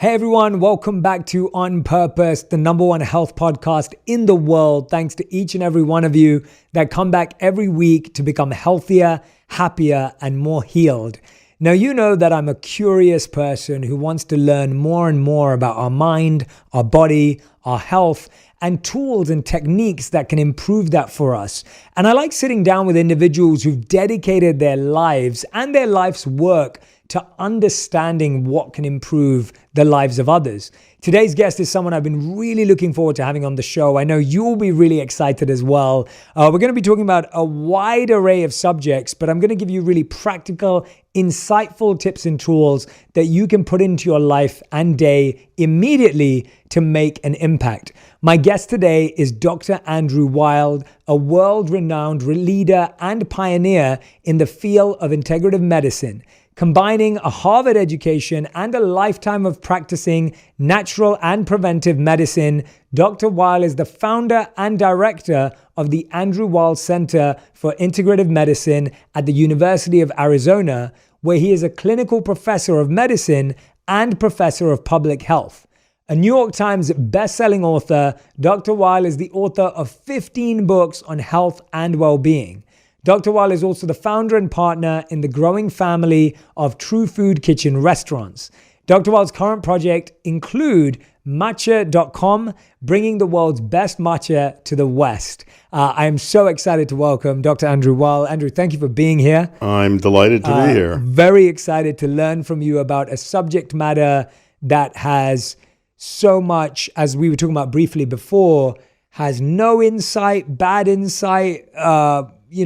Hey everyone, welcome back to On Purpose, the #1 health podcast in the world. Thanks to each and every one of you that come back every week to become healthier, happier, and more healed. Now, you know that I'm a curious person who wants to learn more and more about our mind, our body, our health, and tools and techniques that can improve that for us. And I like sitting down with individuals who've dedicated their lives and their life's work to understanding what can improve the lives of others. Today's guest is someone I've been really looking forward to having on the show. I know you'll be really excited as well. We're going to be talking about a wide array of subjects, but I'm going to give you really practical, insightful tips and tools that you can put into your life and day immediately to make an impact. My guest today is Dr. Andrew Weil, a world-renowned leader and pioneer in the field of integrative medicine. Combining a Harvard education and a lifetime of practicing natural and preventive medicine, Dr. Weil is the founder and director of the DrAndrew Weil Center for Integrative Medicine at the University of Arizona, where he is a clinical professor of medicine and professor of public health. A New York Times best-selling author, Dr. Weil is the author of 15 books on health and well-being. Dr. Weil is also the founder and partner in the growing family of True Food Kitchen restaurants. Dr. Weil's current project include matcha.com, bringing the world's best matcha to the West. I am so excited to welcome Dr. Andrew Weil. Andrew, thank you for being here. I'm delighted to be here. Very excited to learn from you about a subject matter that has so much, as we were talking about briefly before, has no insight, bad insight.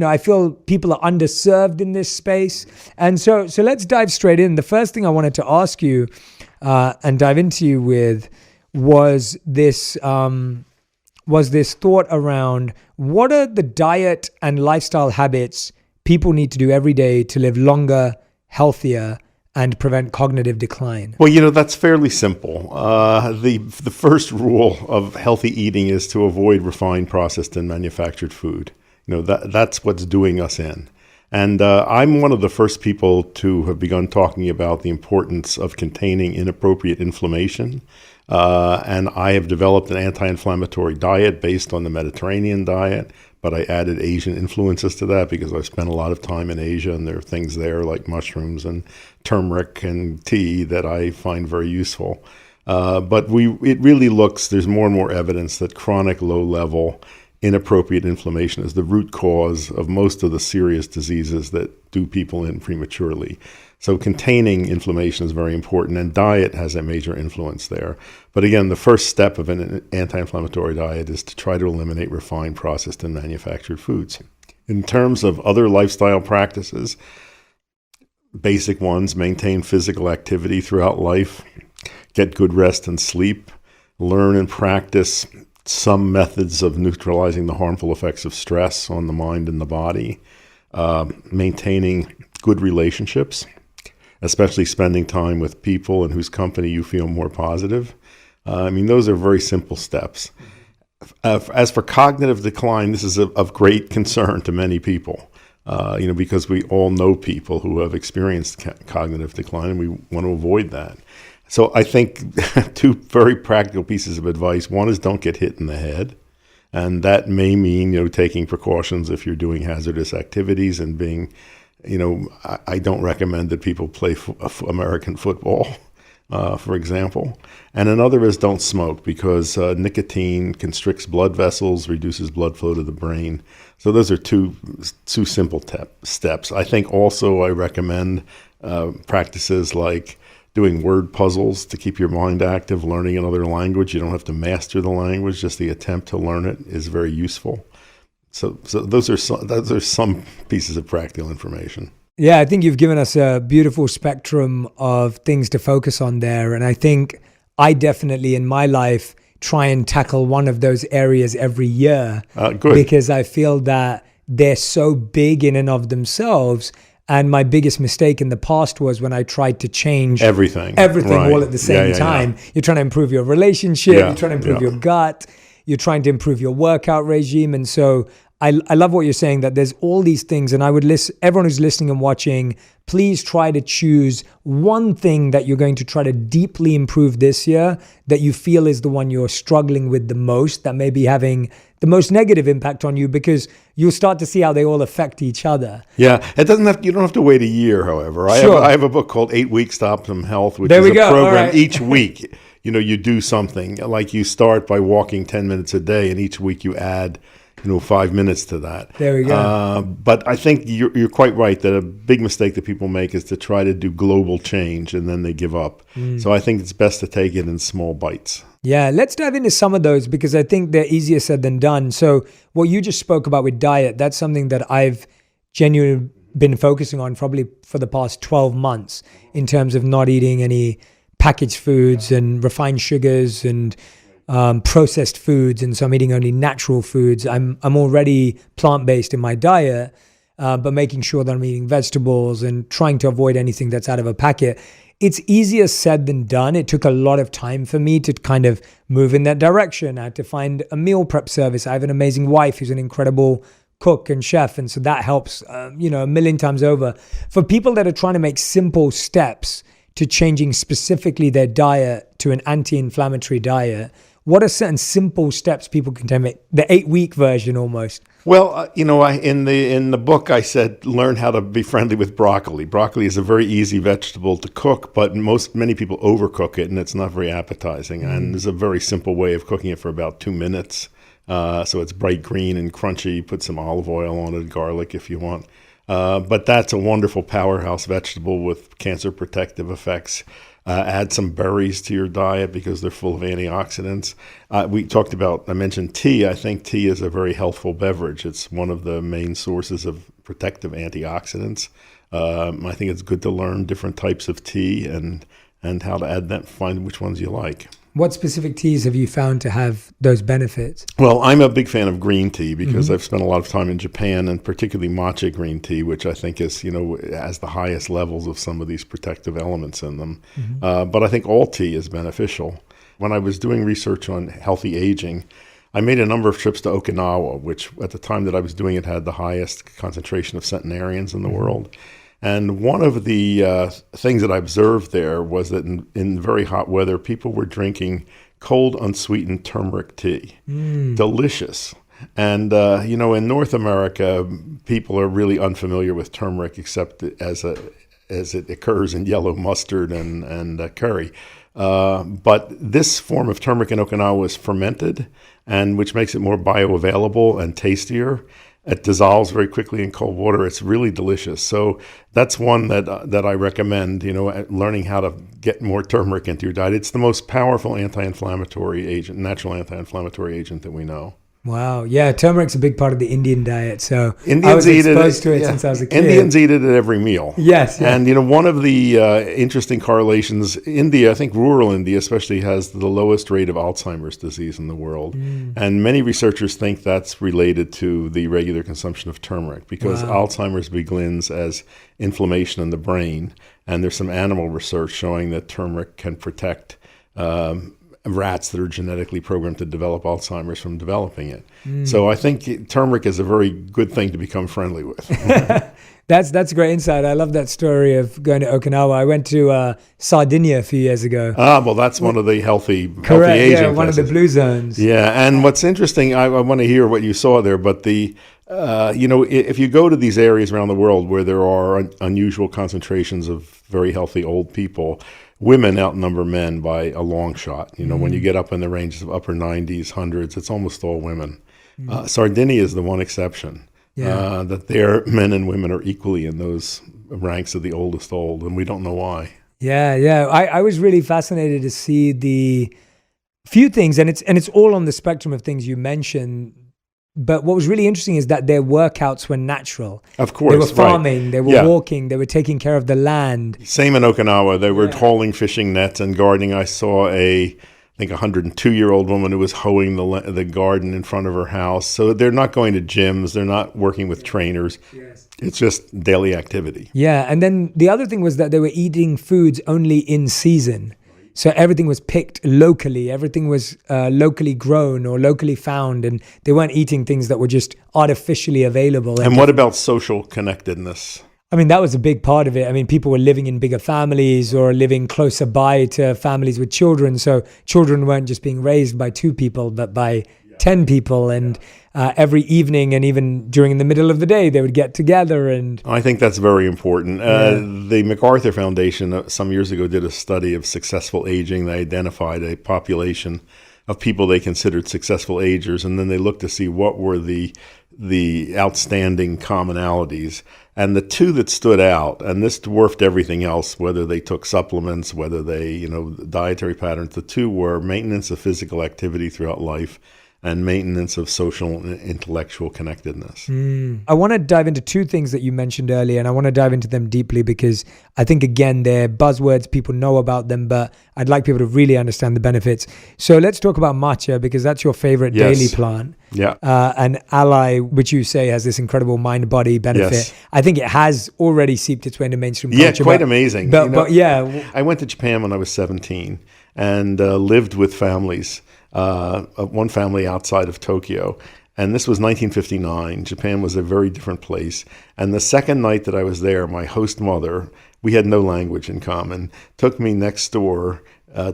I feel people are underserved in this space. And so let's dive straight in. The first thing I wanted to ask you and dive into you with was this thought around what are the diet and lifestyle habits people need to do every day to live longer, healthier, and prevent cognitive decline? Well, that's fairly simple. The first rule of healthy eating is to avoid refined, processed, and manufactured food. That's what's doing us in. And I'm one of the first people to have begun talking about the importance of containing inappropriate inflammation. And I have developed an anti-inflammatory diet based on the Mediterranean diet, but I added Asian influences to that because I've spent a lot of time in Asia, and there are things there like mushrooms and turmeric and tea that I find very useful. But it really there's more and more evidence that chronic low-level inappropriate inflammation is the root cause of most of the serious diseases that do people in prematurely. So containing inflammation is very important, and diet has a major influence there. But again, the first step of an anti-inflammatory diet is to try to eliminate refined, processed, and manufactured foods. In terms of other lifestyle practices, basic ones: maintain physical activity throughout life, get good rest and sleep, learn and practice some methods of neutralizing the harmful effects of stress on the mind and the body, maintaining good relationships, especially spending time with people in whose company you feel more positive. Those are very simple steps. As for cognitive decline, this is of great concern to many people, because we all know people who have experienced cognitive decline, and we want to avoid that. So I think two very practical pieces of advice. One is don't get hit in the head. And that may mean, taking precautions if you're doing hazardous activities and being, I don't recommend that people play American football, for example. And another is don't smoke because nicotine constricts blood vessels, reduces blood flow to the brain. So those are two simple steps. I think also I recommend practices like doing word puzzles to keep your mind active, learning another language. You don't have to master the language, just the attempt to learn it is very useful. So those are some pieces of practical information. Yeah, I think you've given us a beautiful spectrum of things to focus on there. And I think I definitely in my life try and tackle one of those areas every year. Good. Because I feel that they're so big in and of themselves. And my biggest mistake in the past was when I tried to change everything right. all at the same time. Yeah. You're trying to improve your relationship, you're trying to improve your gut, you're trying to improve your workout regime. And so I love what you're saying, that there's all these things, and I would list everyone who's listening and watching, please try to choose one thing that you're going to try to deeply improve this year that you feel is the one you're struggling with the most, that may be having the most negative impact on you, because you'll start to see how they all affect each other. Yeah, you don't have to wait a year, however. I have a book called 8 Weeks to Optimum Health, which is a program each week. You do something, like you start by walking 10 minutes a day, and each week you add 5 minutes to that. There we go. But I think you're quite right that a big mistake that people make is to try to do global change and then they give up. So I think it's best to take it in small bites. Yeah, let's dive into some of those, because I think they're easier said than done. So what you just spoke about with diet, that's something that I've genuinely been focusing on probably for the past 12 months in terms of not eating any packaged foods and refined sugars and processed foods, and so I'm eating only natural foods. I'm already plant-based in my diet, but making sure that I'm eating vegetables and trying to avoid anything that's out of a packet. It's easier said than done. It took a lot of time for me to kind of move in that direction. I had to find a meal prep service. I have an amazing wife who's an incredible cook and chef, and so that helps a million times over. For people that are trying to make simple steps to changing specifically their diet to an anti-inflammatory diet, what are certain simple steps people can take? The 8-week version almost. Well, in the book I said learn how to be friendly with broccoli. Broccoli is a very easy vegetable to cook, but many people overcook it, and it's not very appetizing. And there's a very simple way of cooking it for about 2 minutes. So it's bright green and crunchy. Put some olive oil on it, garlic if you want. But that's a wonderful powerhouse vegetable with cancer protective effects. Add some berries to your diet because they're full of antioxidants. I mentioned tea. I think tea is a very healthful beverage. It's one of the main sources of protective antioxidants. I think it's good to learn different types of tea and how to add them, find which ones you like. What specific teas have you found to have those benefits? Well, I'm a big fan of green tea because I've spent a lot of time in Japan, and particularly matcha green tea, which I think is, has the highest levels of some of these protective elements in them. But I think all tea is beneficial. When I was doing research on healthy aging, I made a number of trips to Okinawa, which at the time that I was doing it had the highest concentration of centenarians in the world. And one of the things that I observed there was that in very hot weather, people were drinking cold, unsweetened turmeric tea. Delicious. And, in North America, people are really unfamiliar with turmeric except as it occurs in yellow mustard and curry. But this form of turmeric in Okinawa is fermented, and which makes it more bioavailable and tastier. It dissolves very quickly in cold water. It's really delicious. So that's one that I recommend, learning how to get more turmeric into your diet. It's the most powerful anti-inflammatory agent, natural anti-inflammatory agent that we know. Wow. Yeah, turmeric's a big part of the Indian diet. So Indians I was exposed to it since I was a kid. Indians eat it at every meal. Yes. Yeah. And, one of the interesting correlations, India, I think rural India especially, has the lowest rate of Alzheimer's disease in the world. And many researchers think that's related to the regular consumption of turmeric because Alzheimer's begins as inflammation in the brain. And there's some animal research showing that turmeric can protect rats that are genetically programmed to develop Alzheimer's from developing it. So I think turmeric is a very good thing to become friendly with. That's a great insight. I love that story of going to Okinawa. I went to Sardinia a few years ago. Well, that's one of the healthy Correct, aging yeah, one places. of the blue zones. Yeah, and what's interesting, I want to hear what you saw there, but if you go to these areas around the world where there are unusual concentrations of very healthy old people, women outnumber men by a long shot. When you get up in the ranges of upper 90s, hundreds, it's almost all women. Sardinia is the one exception. That their men and women are equally in those ranks of the oldest old, and we don't know why. Yeah. I was really fascinated to see the few things, and it's all on the spectrum of things you mentioned. But what was really interesting is that their workouts were natural. Of course, they were farming, they were walking, they were taking care of the land. Same in Okinawa. They were hauling fishing nets and gardening. I saw I think 102-year-old woman who was hoeing the garden in front of her house. So they're not going to gyms. They're not working with trainers. Yes. It's just daily activity. Yeah. And then the other thing was that they were eating foods only in season. So everything was picked locally. Everything was locally grown or locally found. And they weren't eating things that were just artificially available. And what about social connectedness? I mean, that was a big part of it. I mean, people were living in bigger families or living closer by to families with children. So children weren't just being raised by 2 people, but by 10 people. And every evening and even during the middle of the day, they would get together. And I think that's very important. The MacArthur Foundation some years ago did a study of successful aging. They identified a population of people they considered successful agers, and then they looked to see what were the outstanding commonalities. And the 2 that stood out, and this dwarfed everything else, whether they took supplements, whether they, dietary patterns, the 2 were maintenance of physical activity throughout life and maintenance of social and intellectual connectedness. I want to dive into 2 things that you mentioned earlier, and I want to dive into them deeply because I think, again, they're buzzwords. People know about them, but I'd like people to really understand the benefits. So let's talk about matcha, because that's your favorite daily plant. Yeah. And ally, which you say has this incredible mind-body benefit. Yes. I think it has already seeped its way into mainstream Yeah, culture. quite amazing. But yeah. I went to Japan when I was 17 and lived with families. One family outside of Tokyo. And this was 1959. Japan was a very different place. And the second night that I was there, my host mother, we had no language in common, took me next door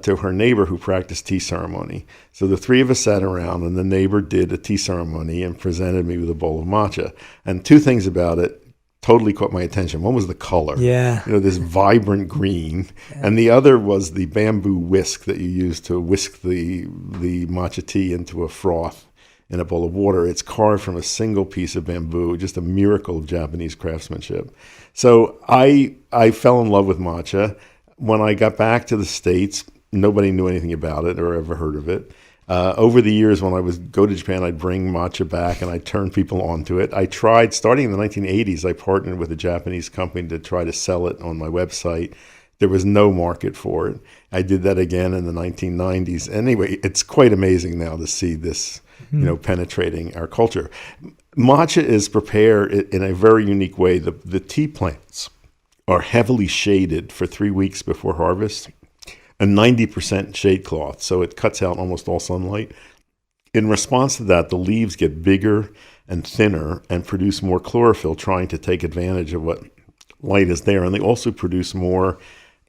to her neighbor who practiced tea ceremony. So the 3 of us sat around and the neighbor did a tea ceremony and presented me with a bowl of matcha. And 2 things about it totally caught my attention. One was the color, this vibrant green, and the other was the bamboo whisk that you use to whisk the matcha tea into a froth in a bowl of water. It's carved from a single piece of bamboo, just a miracle of Japanese craftsmanship. So I fell in love with matcha. When I got back to the States, nobody knew anything about it or ever heard of it. Over the years, when I would go to Japan, I'd bring matcha back and I'd turn people onto it. I tried, starting in the 1980s, I partnered with a Japanese company to try to sell it on my website. There was no market for it. I did that again in the 1990s. Anyway, it's quite amazing now to see this, penetrating our culture. Matcha is prepared in a very unique way. The tea plants are heavily shaded for 3 weeks before harvest. A 90% shade cloth, so it cuts out almost all sunlight. In response to that, the leaves get bigger and thinner and produce more chlorophyll, trying to take advantage of what light is there. And they also produce more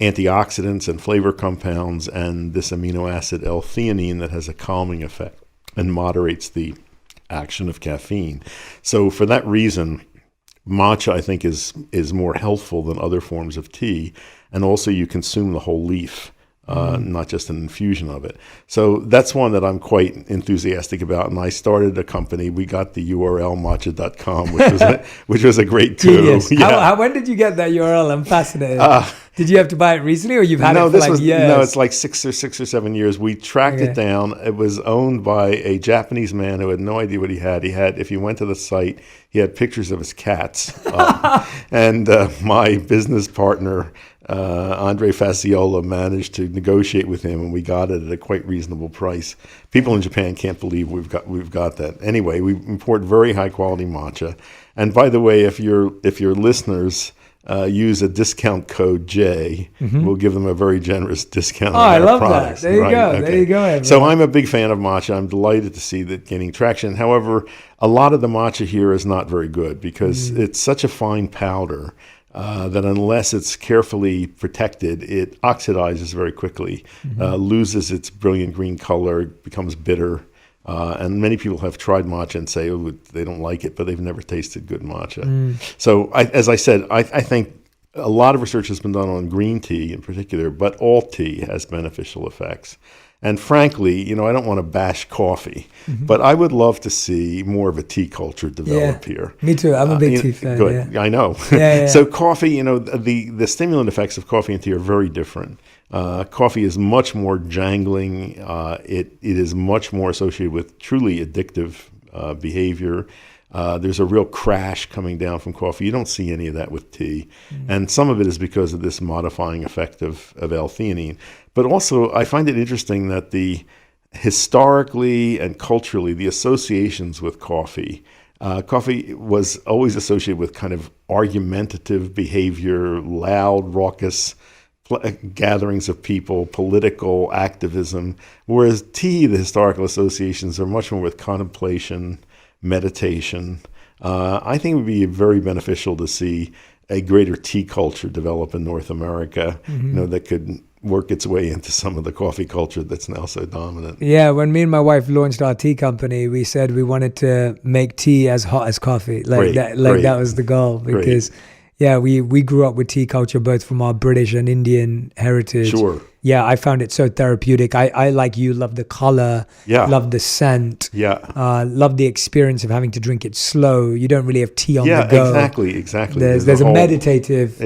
antioxidants and flavor compounds and this amino acid L-theanine that has a calming effect and moderates the action of caffeine. So for that reason, matcha, I think, is more healthful than other forms of tea. And also you consume the whole leaf. Not just an infusion of it. So that's one that I'm quite enthusiastic about. And I started a company. We got the URL matcha.com, which was a great tool. Yeah. When did you get that URL? I'm fascinated. Did you have to buy it recently, or you've had it for years? No, it's like 6 or 7 years. We tracked it down. It was owned by a Japanese man who had no idea what he had. If you went to the site, he had pictures of his cats. And my business partner, Andre Fasciola, managed to negotiate with him, and we got it at a quite reasonable price. People in Japan can't believe we've got that. Anyway, we import very high quality matcha. And by the way, if your listeners use a discount code J, we'll give them a very generous discount on our products. That. There you go. Okay. There you go. Everyone. So I'm a big fan of matcha. I'm delighted to see that gaining traction. However, a lot of the matcha here is not very good because it's such a fine powder that unless it's carefully protected, it oxidizes very quickly, loses its brilliant green color, becomes bitter. And many people have tried matcha and say, they don't like it, but they've never tasted good matcha. So as I said, I think a lot of research has been done on green tea in particular, but all tea has beneficial effects. And frankly, I don't want to bash coffee, but I would love to see more of a tea culture develop here. Me too. I'm a big tea fan. Good. Yeah. I know. So coffee, the stimulant effects of coffee and tea are very different. Coffee is much more jangling. It is much more associated with truly addictive behavior. There's a real crash coming down from coffee. You don't see any of that with tea. And some of it is because of this modifying effect of L-theanine. But also, I find it interesting that historically and culturally, the associations with coffee was always associated with kind of argumentative behavior, loud, raucous gatherings of people, political activism, whereas tea, the historical associations are much more with contemplation, meditation. I think it would be very beneficial to see a greater tea culture develop in North America, that could work its way into some of the coffee culture that's now so dominant. Yeah, when me and my wife launched our tea company, we said we wanted to make tea as hot as coffee. Like that was the goal, because we grew up with tea culture both from our British and Indian heritage. Sure. Yeah, I found it so therapeutic. I like you, love the color, love the scent, love the experience of having to drink it slow. You don't really have tea on the go. Exactly. There's a meditative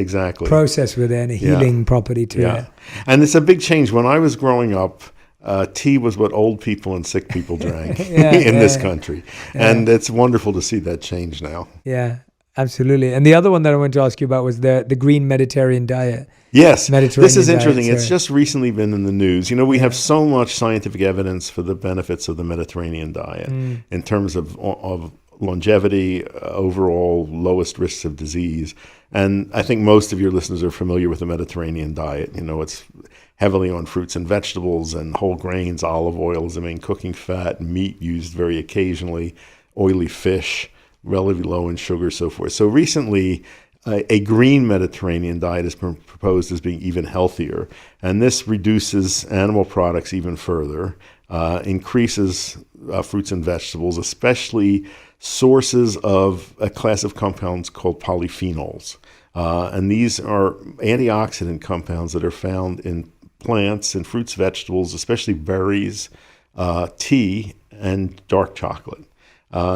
process with it and a healing property to it. And it's a big change. When I was growing up, tea was what old people and sick people drank in this country. And it's wonderful to see that change now. Yeah, absolutely. And the other one that I wanted to ask you about was the green Mediterranean diet. Yes, this is interesting. It's just recently been in the news. We have so much scientific evidence for the benefits of the Mediterranean diet in terms of longevity, overall lowest risks of disease. And I think most of your listeners are familiar with the Mediterranean diet. It's heavily on fruits and vegetables and whole grains. Olive oil is the main cooking fat, meat used very occasionally, oily fish, relatively low in sugar, so forth. So recently, a green Mediterranean diet has been proposed as being even healthier. And this reduces animal products even further, increases fruits and vegetables, especially sources of a class of compounds called polyphenols. And these are antioxidant compounds that are found in plants and fruits, vegetables, especially berries, tea, and dark chocolate.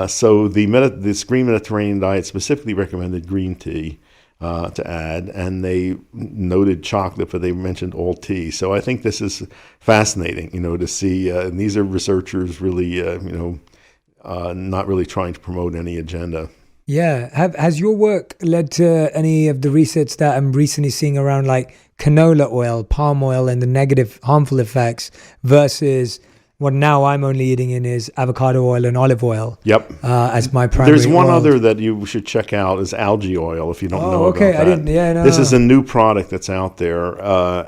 So this green Mediterranean diet specifically recommended green tea to add, and they noted chocolate, but they mentioned all tea. So I think this is fascinating, to see. And these are researchers really, not really trying to promote any agenda. Yeah. Has your work led to any of the research that I'm recently seeing around like canola oil, palm oil, and the negative harmful effects versus what now I'm only eating in is avocado oil and olive oil. Yep. As my primary There's one oil. other that you should check out is algae oil, if you don't know about that. I didn't. Yeah, no. This is a new product that's out there,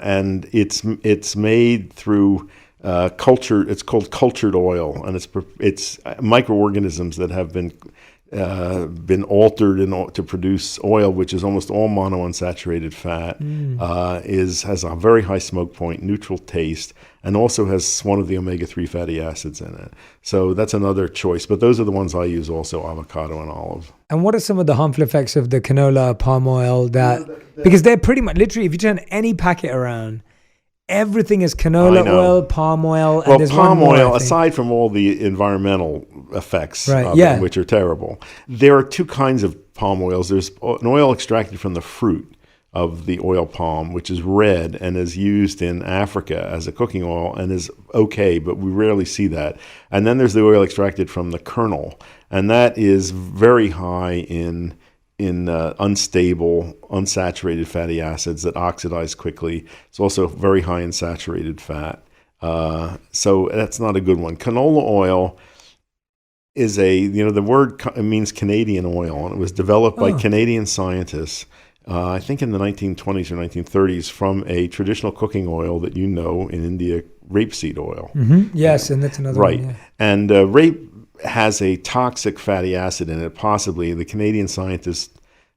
and it's made through culture. It's called cultured oil, and it's microorganisms that have been altered to produce oil, which is almost all monounsaturated fat, has a very high smoke point, neutral taste, and also has one of the omega-3 fatty acids in it. So that's another choice. But those are the ones I use also, avocado and olive. And what are some of the harmful effects of the canola, palm oil? Because they're pretty much, literally, if you turn any packet around, everything is canola oil, palm oil, and there's palm one more, oil, aside from all the environmental effects, which are terrible, there are two kinds of palm oils. There's an oil extracted from the fruit of the oil palm, which is red and is used in Africa as a cooking oil and is okay, but we rarely see that. And then there's the oil extracted from the kernel, and that is very high in unstable, unsaturated fatty acids that oxidize quickly. It's also very high in saturated fat. So that's not a good one. Canola oil is the word means Canadian oil, and it was developed by Canadian scientists, I think in the 1920s or 1930s, from a traditional cooking oil that in India, rapeseed oil. Mm-hmm. Yes, and that's another one. Yeah. And rape has a toxic fatty acid in it, possibly. The Canadian scientists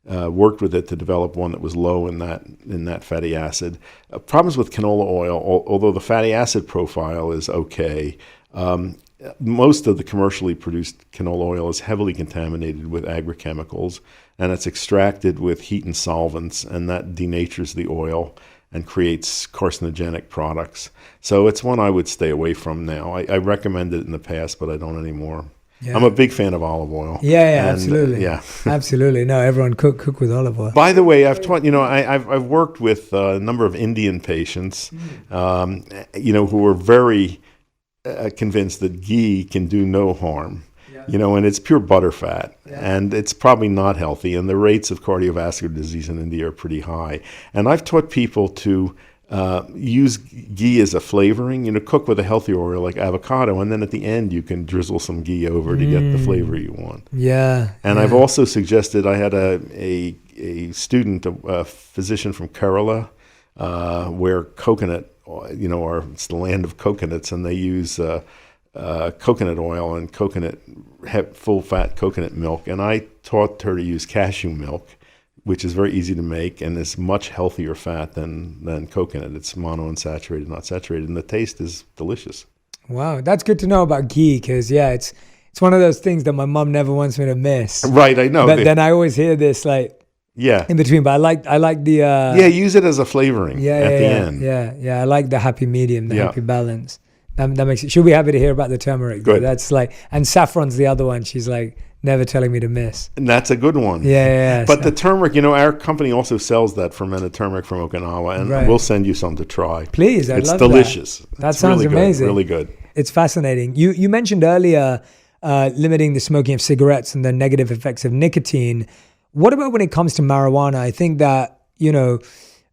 worked with it to develop one that was low in that fatty acid. Problems with canola oil, although the fatty acid profile is okay, most of the commercially produced canola oil is heavily contaminated with agrochemicals, and it's extracted with heat and solvents, and that denatures the oil and creates carcinogenic products. So it's one I would stay away from now. I recommended it in the past, but I don't anymore. Yeah. I'm a big fan of olive oil. Yeah, absolutely. Absolutely. No, everyone cook with olive oil. By the way, I've taught. I've worked with a number of Indian patients, who are very convinced that ghee can do no harm. And it's pure butter fat, and it's probably not healthy, and the rates of cardiovascular disease in India are pretty high. And I've taught people to use ghee as a flavoring, cook with a healthier oil like avocado, and then at the end you can drizzle some ghee over to get the flavor you want. And I've also suggested, I had a student, a physician from Kerala, where coconut, it's the land of coconuts, and they use coconut oil and full-fat coconut milk. And I taught her to use cashew milk, which is very easy to make and is much healthier fat than coconut. It's monounsaturated, not saturated, and the taste is delicious. Wow, that's good to know about ghee, because it's one of those things that my mom never wants me to miss. Right, I know. But then I always hear this in between. But I like the use it as a flavoring at the end. Yeah. I like the happy medium, the happy balance. That makes it. She'll be happy to hear about the turmeric. Good. That's and saffron's the other one. She's never telling me to miss. And that's a good one. Yeah. But the turmeric, our company also sells that fermented turmeric from Okinawa, and we'll send you some to try. Please, I'd love delicious. That. That sounds really amazing. Good, really good. It's fascinating. You mentioned earlier limiting the smoking of cigarettes and the negative effects of nicotine. What about when it comes to marijuana? I think that,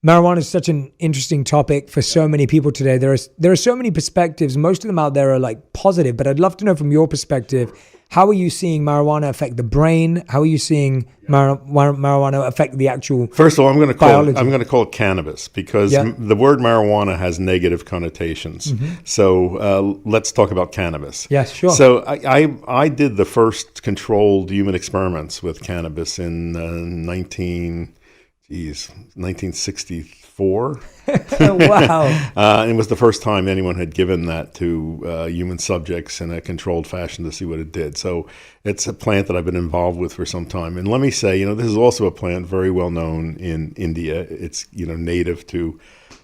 marijuana is such an interesting topic for so many people today. There are so many perspectives. Most of them out there are positive, but I'd love to know from your perspective, how are you seeing marijuana affect the brain? How are you seeing marijuana affect the actual First of all, I'm going to call it cannabis, because the word marijuana has negative connotations. Mm-hmm. So let's talk about cannabis. Yes, sure. So I did the first controlled human experiments with cannabis in 1964. Wow. It was the first time anyone had given that to human subjects in a controlled fashion to see what it did. So it's a plant that I've been involved with for some time. And let me say, this is also a plant very well known in India. It's, native to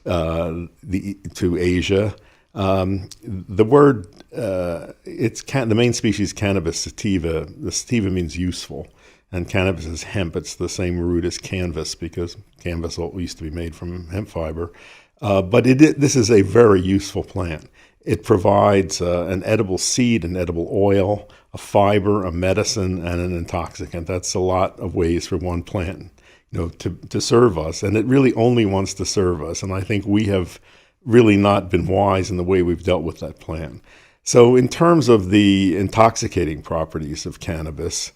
Asia. The word, the main species, Cannabis sativa. The sativa means useful. And cannabis is hemp. It's the same root as canvas, because canvas used to be made from hemp fiber. But this is a very useful plant. It provides an edible seed, an edible oil, a fiber, a medicine, and an intoxicant. That's a lot of ways for one plant, to serve us. And it really only wants to serve us. And I think we have really not been wise in the way we've dealt with that plant. So in terms of the intoxicating properties of cannabis,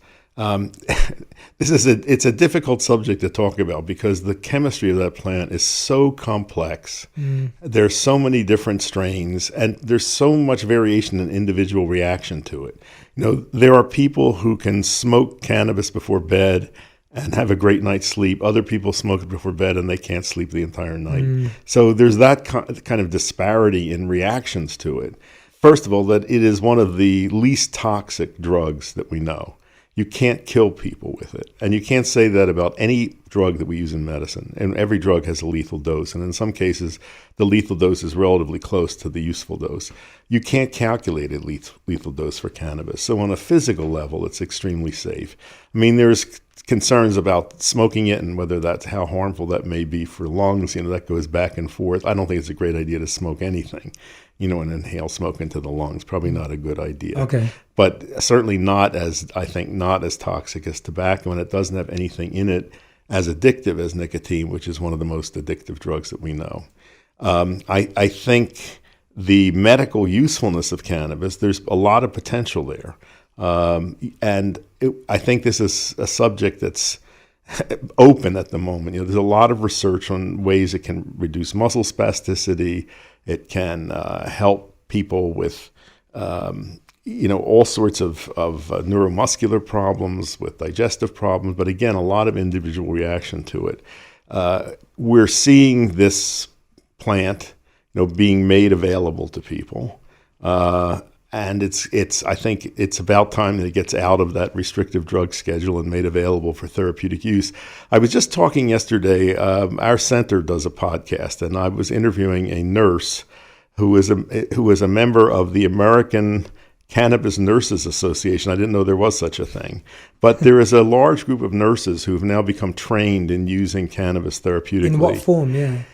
it's a difficult subject to talk about, because the chemistry of that plant is so complex. There's so many different strains, and there's so much variation in individual reaction to it. There are people who can smoke cannabis before bed and have a great night's sleep. Other people smoke it before bed and they can't sleep the entire night. So there's that kind of disparity in reactions to it. First of all, that it is one of the least toxic drugs that we know. You can't kill people with it. And you can't say that about any drug that we use in medicine. And every drug has a lethal dose. And in some cases, the lethal dose is relatively close to the useful dose. You can't calculate a lethal dose for cannabis. So on a physical level, it's extremely safe. I mean, there's concerns about smoking it and whether that's how harmful that may be for lungs. That goes back and forth. I don't think it's a great idea to smoke anything. And inhale smoke into the lungs. Probably not a good idea. Okay. But certainly not as toxic as tobacco, and it doesn't have anything in it as addictive as nicotine, which is one of the most addictive drugs that we know. I think the medical usefulness of cannabis, there's a lot of potential there. I think this is a subject that's open at the moment. There's a lot of research on ways it can reduce muscle spasticity. It can help people with, all sorts of neuromuscular problems, with digestive problems. But again, a lot of individual reaction to it. We're seeing this plant, being made available to people. And I think it's about time that it gets out of that restrictive drug schedule and made available for therapeutic use. I was just talking yesterday, our center does a podcast, and I was interviewing a nurse who is a member of the American Cannabis Nurses Association. I didn't know there was such a thing. But there is a large group of nurses who have now become trained in using cannabis therapeutically. In what form, yeah?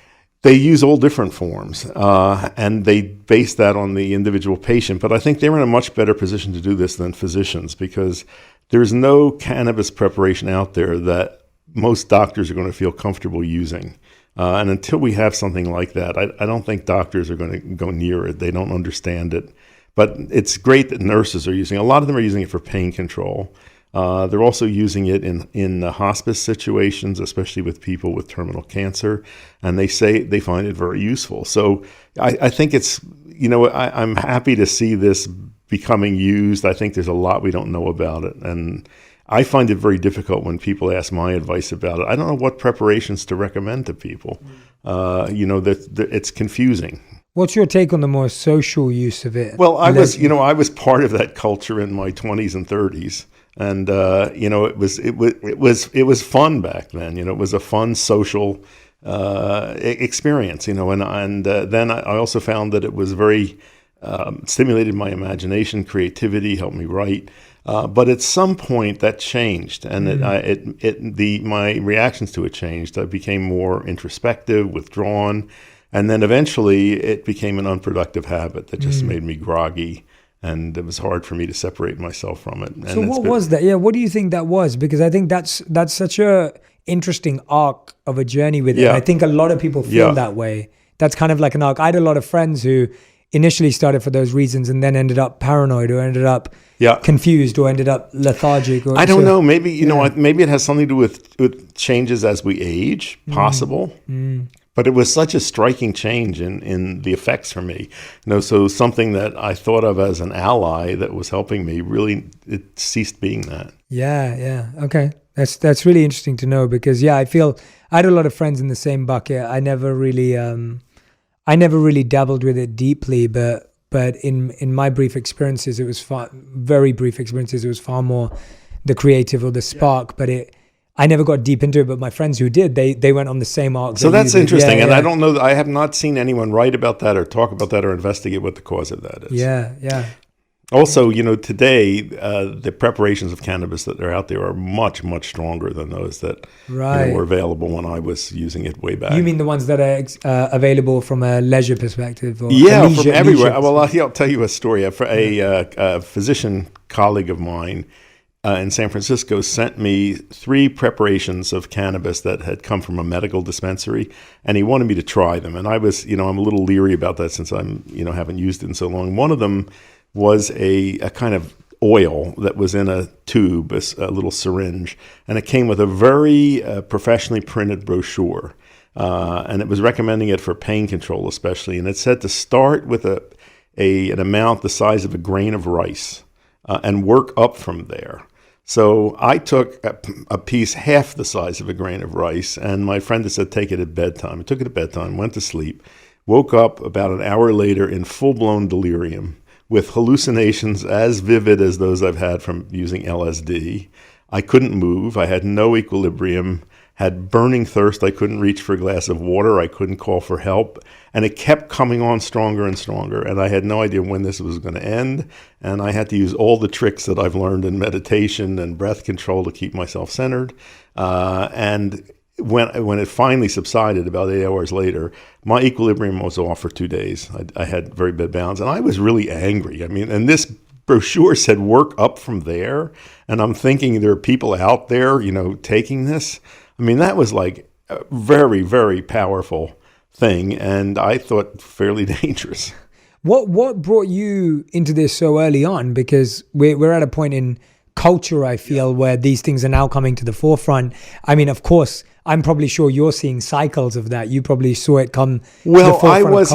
They use all different forms, and they base that on the individual patient. But I think they're in a much better position to do this than physicians, because there's no cannabis preparation out there that most doctors are going to feel comfortable using. And until we have something like that, I don't think doctors are going to go near it. They don't understand it. But it's great that nurses are using it. A lot of them are using it for pain control. They're also using it in hospice situations, especially with people with terminal cancer, and they say they find it very useful. So I think it's, I'm happy to see this becoming used. I think there's a lot we don't know about it, and I find it very difficult when people ask my advice about it. I don't know what preparations to recommend to people. That it's confusing. What's your take on the more social use of it? Well, I was part of that culture in my 20s and 30s. And it was fun back then. It was a fun social experience. And then I also found that it was very stimulated my imagination, creativity, helped me write. But at some point that changed, and my reactions to it changed. I became more introspective, withdrawn, and then eventually it became an unproductive habit that just made me groggy. And it was hard for me to separate myself from it. And so what was that? Yeah, what do you think that was? Because I think that's such a interesting arc of a journey with it. Yeah. I think a lot of people feel that way. That's kind of like an arc. I had a lot of friends who initially started for those reasons and then ended up paranoid or ended up confused or ended up lethargic. Or I don't know. Maybe maybe it has something to do with changes as we age. Possible. But it was such a striking change in the effects for me. So something that I thought of as an ally that was helping me, really, it ceased being that. Yeah. Okay. That's really interesting to know, because I feel I had a lot of friends in the same bucket. I never really dabbled with it deeply, but in my brief experiences, it was very brief experiences. It was far more the creative or the spark, but I never got deep into it, but my friends who did, they went on the same arc. So that's interesting. And I don't know, I have not seen anyone write about that or talk about that or investigate what the cause of that is. Yeah. Also, today, the preparations of cannabis that are out there are much, much stronger than those that were available when I was using it way back. You mean the ones that are available from a leisure perspective? Or from everywhere. Well, I'll tell you a story. A physician colleague of mine in San Francisco sent me 3 preparations of cannabis that had come from a medical dispensary, and he wanted me to try them. And I was, I'm a little leery about that since I'm, haven't used it in so long. One of them was a kind of oil that was in a tube, a little syringe, and it came with a very professionally printed brochure. And it was recommending it for pain control especially. And it said to start with an amount the size of a grain of rice and work up from there. So I took a piece half the size of a grain of rice, and my friend had said, take it at bedtime. I took it at bedtime, went to sleep, woke up about an hour later in full-blown delirium with hallucinations as vivid as those I've had from using LSD. I couldn't move. I had no equilibrium, had burning thirst. I couldn't reach for a glass of water. I couldn't call for help. And it kept coming on stronger and stronger. And I had no idea when this was going to end. And I had to use all the tricks that I've learned in meditation and breath control to keep myself centered. And when it finally subsided about 8 hours later, my equilibrium was off for 2 days. I had very bad balance. And I was really angry. And this brochure said work up from there. And I'm thinking there are people out there, taking this. That was like a very, very powerful thing, and I thought fairly dangerous. What brought you into this so early on? Because we're at a point in culture, I feel, where these things are now coming to the forefront. Of course, I'm probably sure you're seeing cycles of that. You probably saw it come. Well, I was,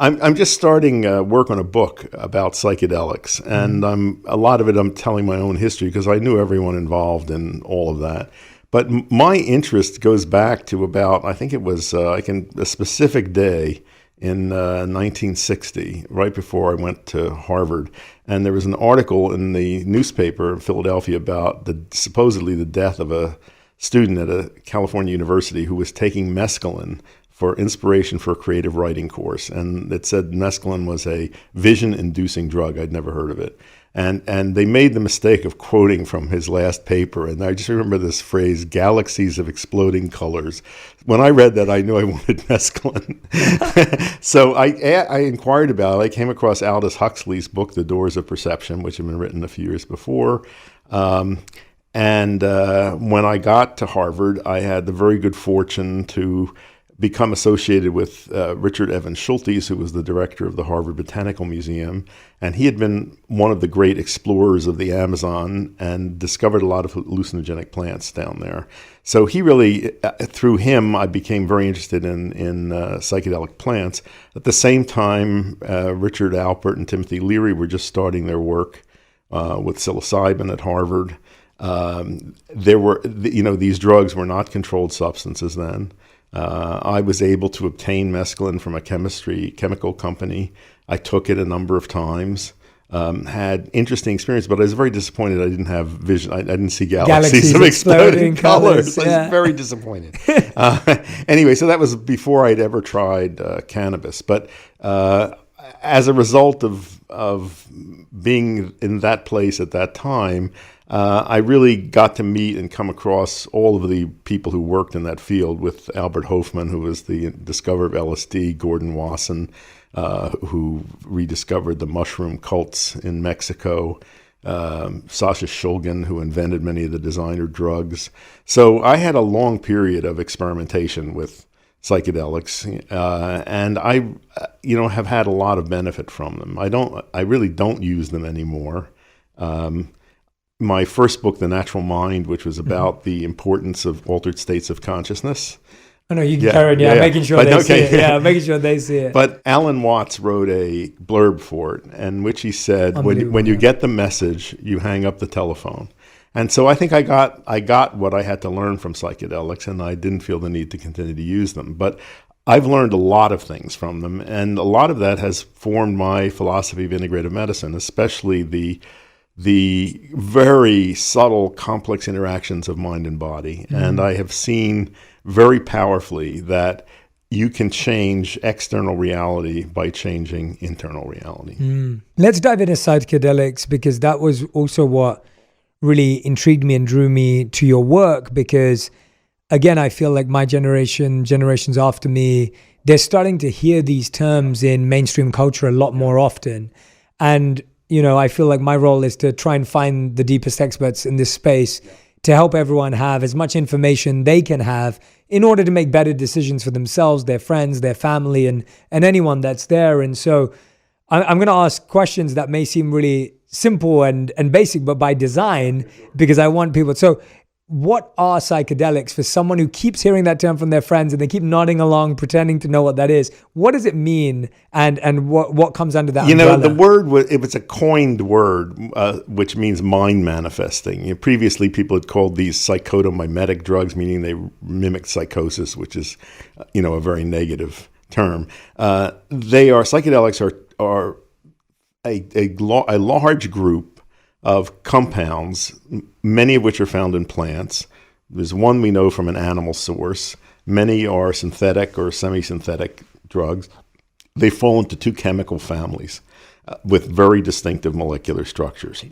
I'm just starting work on a book about psychedelics, and a lot of it I'm telling my own history because I knew everyone involved in all of that. But my interest goes back to about, I think it was a specific day in 1960, right before I went to Harvard, and there was an article in the newspaper in Philadelphia about supposedly the death of a student at a California university who was taking mescaline for inspiration for a creative writing course. And it said mescaline was a vision-inducing drug. I'd never heard of it. And they made the mistake of quoting from his last paper. And I just remember this phrase, galaxies of exploding colors. When I read that, I knew I wanted mescaline. So I inquired about it. I came across Aldous Huxley's book, The Doors of Perception, which had been written a few years before. And when I got to Harvard, I had the very good fortune to become associated with Richard Evans Schultes, who was the director of the Harvard Botanical Museum. And he had been one of the great explorers of the Amazon and discovered a lot of hallucinogenic plants down there. So he really, through him, I became very interested in psychedelic plants. At the same time, Richard Alpert and Timothy Leary were just starting their work with psilocybin at Harvard. These drugs were not controlled substances then. I was able to obtain mescaline from a chemical company. I took it a number of times, had interesting experience, but I was very disappointed I didn't have vision. I didn't see galaxies of exploding colors. Yeah. I was very disappointed. Anyway, so that was before I'd ever tried cannabis. But as a result of being in that place at that time, I really got to meet and come across all of the people who worked in that field, with Albert Hofmann, who was the discoverer of LSD, Gordon Wasson, who rediscovered the mushroom cults in Mexico, Sasha Shulgin, who invented many of the designer drugs. So I had a long period of experimentation with psychedelics, and I, have had a lot of benefit from them. I really don't use them anymore. My first book, The Natural Mind, which was about the importance of altered states of consciousness. I know you can carry it, making sure see it. Yeah, making sure they see it. But Alan Watts wrote a blurb for it, in which he said, when you get the message, you hang up the telephone. And so I think I got what I had to learn from psychedelics, and I didn't feel the need to continue to use them. But I've learned a lot of things from them, and a lot of that has formed my philosophy of integrative medicine, especially the very subtle, complex interactions of mind and body. Mm. And I have seen very powerfully that you can change external reality by changing internal reality. Mm. Let's dive into psychedelics, because that was also what really intrigued me and drew me to your work, because again, I feel like my generation, generations after me, they're starting to hear these terms in mainstream culture a lot more often. And I feel like my role is to try and find the deepest experts in this space to help everyone have as much information they can have in order to make better decisions for themselves, their friends, their family, and anyone that's there. And so I'm going to ask questions that may seem really simple and basic, but by design, because I want people. So what are psychedelics for someone who keeps hearing that term from their friends and they keep nodding along, pretending to know what that is? What does it mean, and what comes under that umbrella? The word it was a coined word, which means mind manifesting. Previously, people had called these psychotomimetic drugs, meaning they mimic psychosis, which is, a very negative term. Psychedelics are a large group of compounds, many of which are found in plants. There's one we know from an animal source. Many are synthetic or semi-synthetic drugs. They fall into two chemical families with very distinctive molecular structures.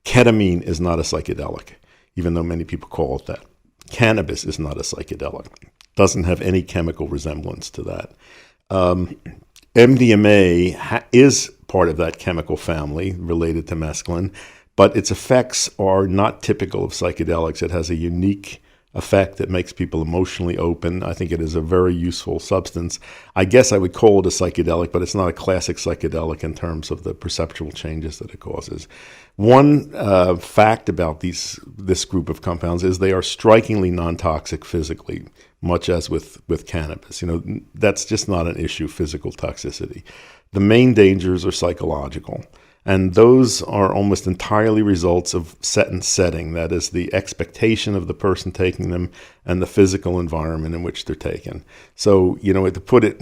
Ketamine is not a psychedelic, even though many people call it that. Cannabis is not a psychedelic. Doesn't have any chemical resemblance to that. MDMA is part of that chemical family related to mescaline, but its effects are not typical of psychedelics. It has a unique effect that makes people emotionally open. I think it is a very useful substance. I guess I would call it a psychedelic, but it's not a classic psychedelic in terms of the perceptual changes that it causes. One fact about this group of compounds is they are strikingly non-toxic physically, much as with cannabis. That's just not an issue, physical toxicity. The main dangers are psychological. And those are almost entirely results of set and setting. That is the expectation of the person taking them and the physical environment in which they're taken. So, to put it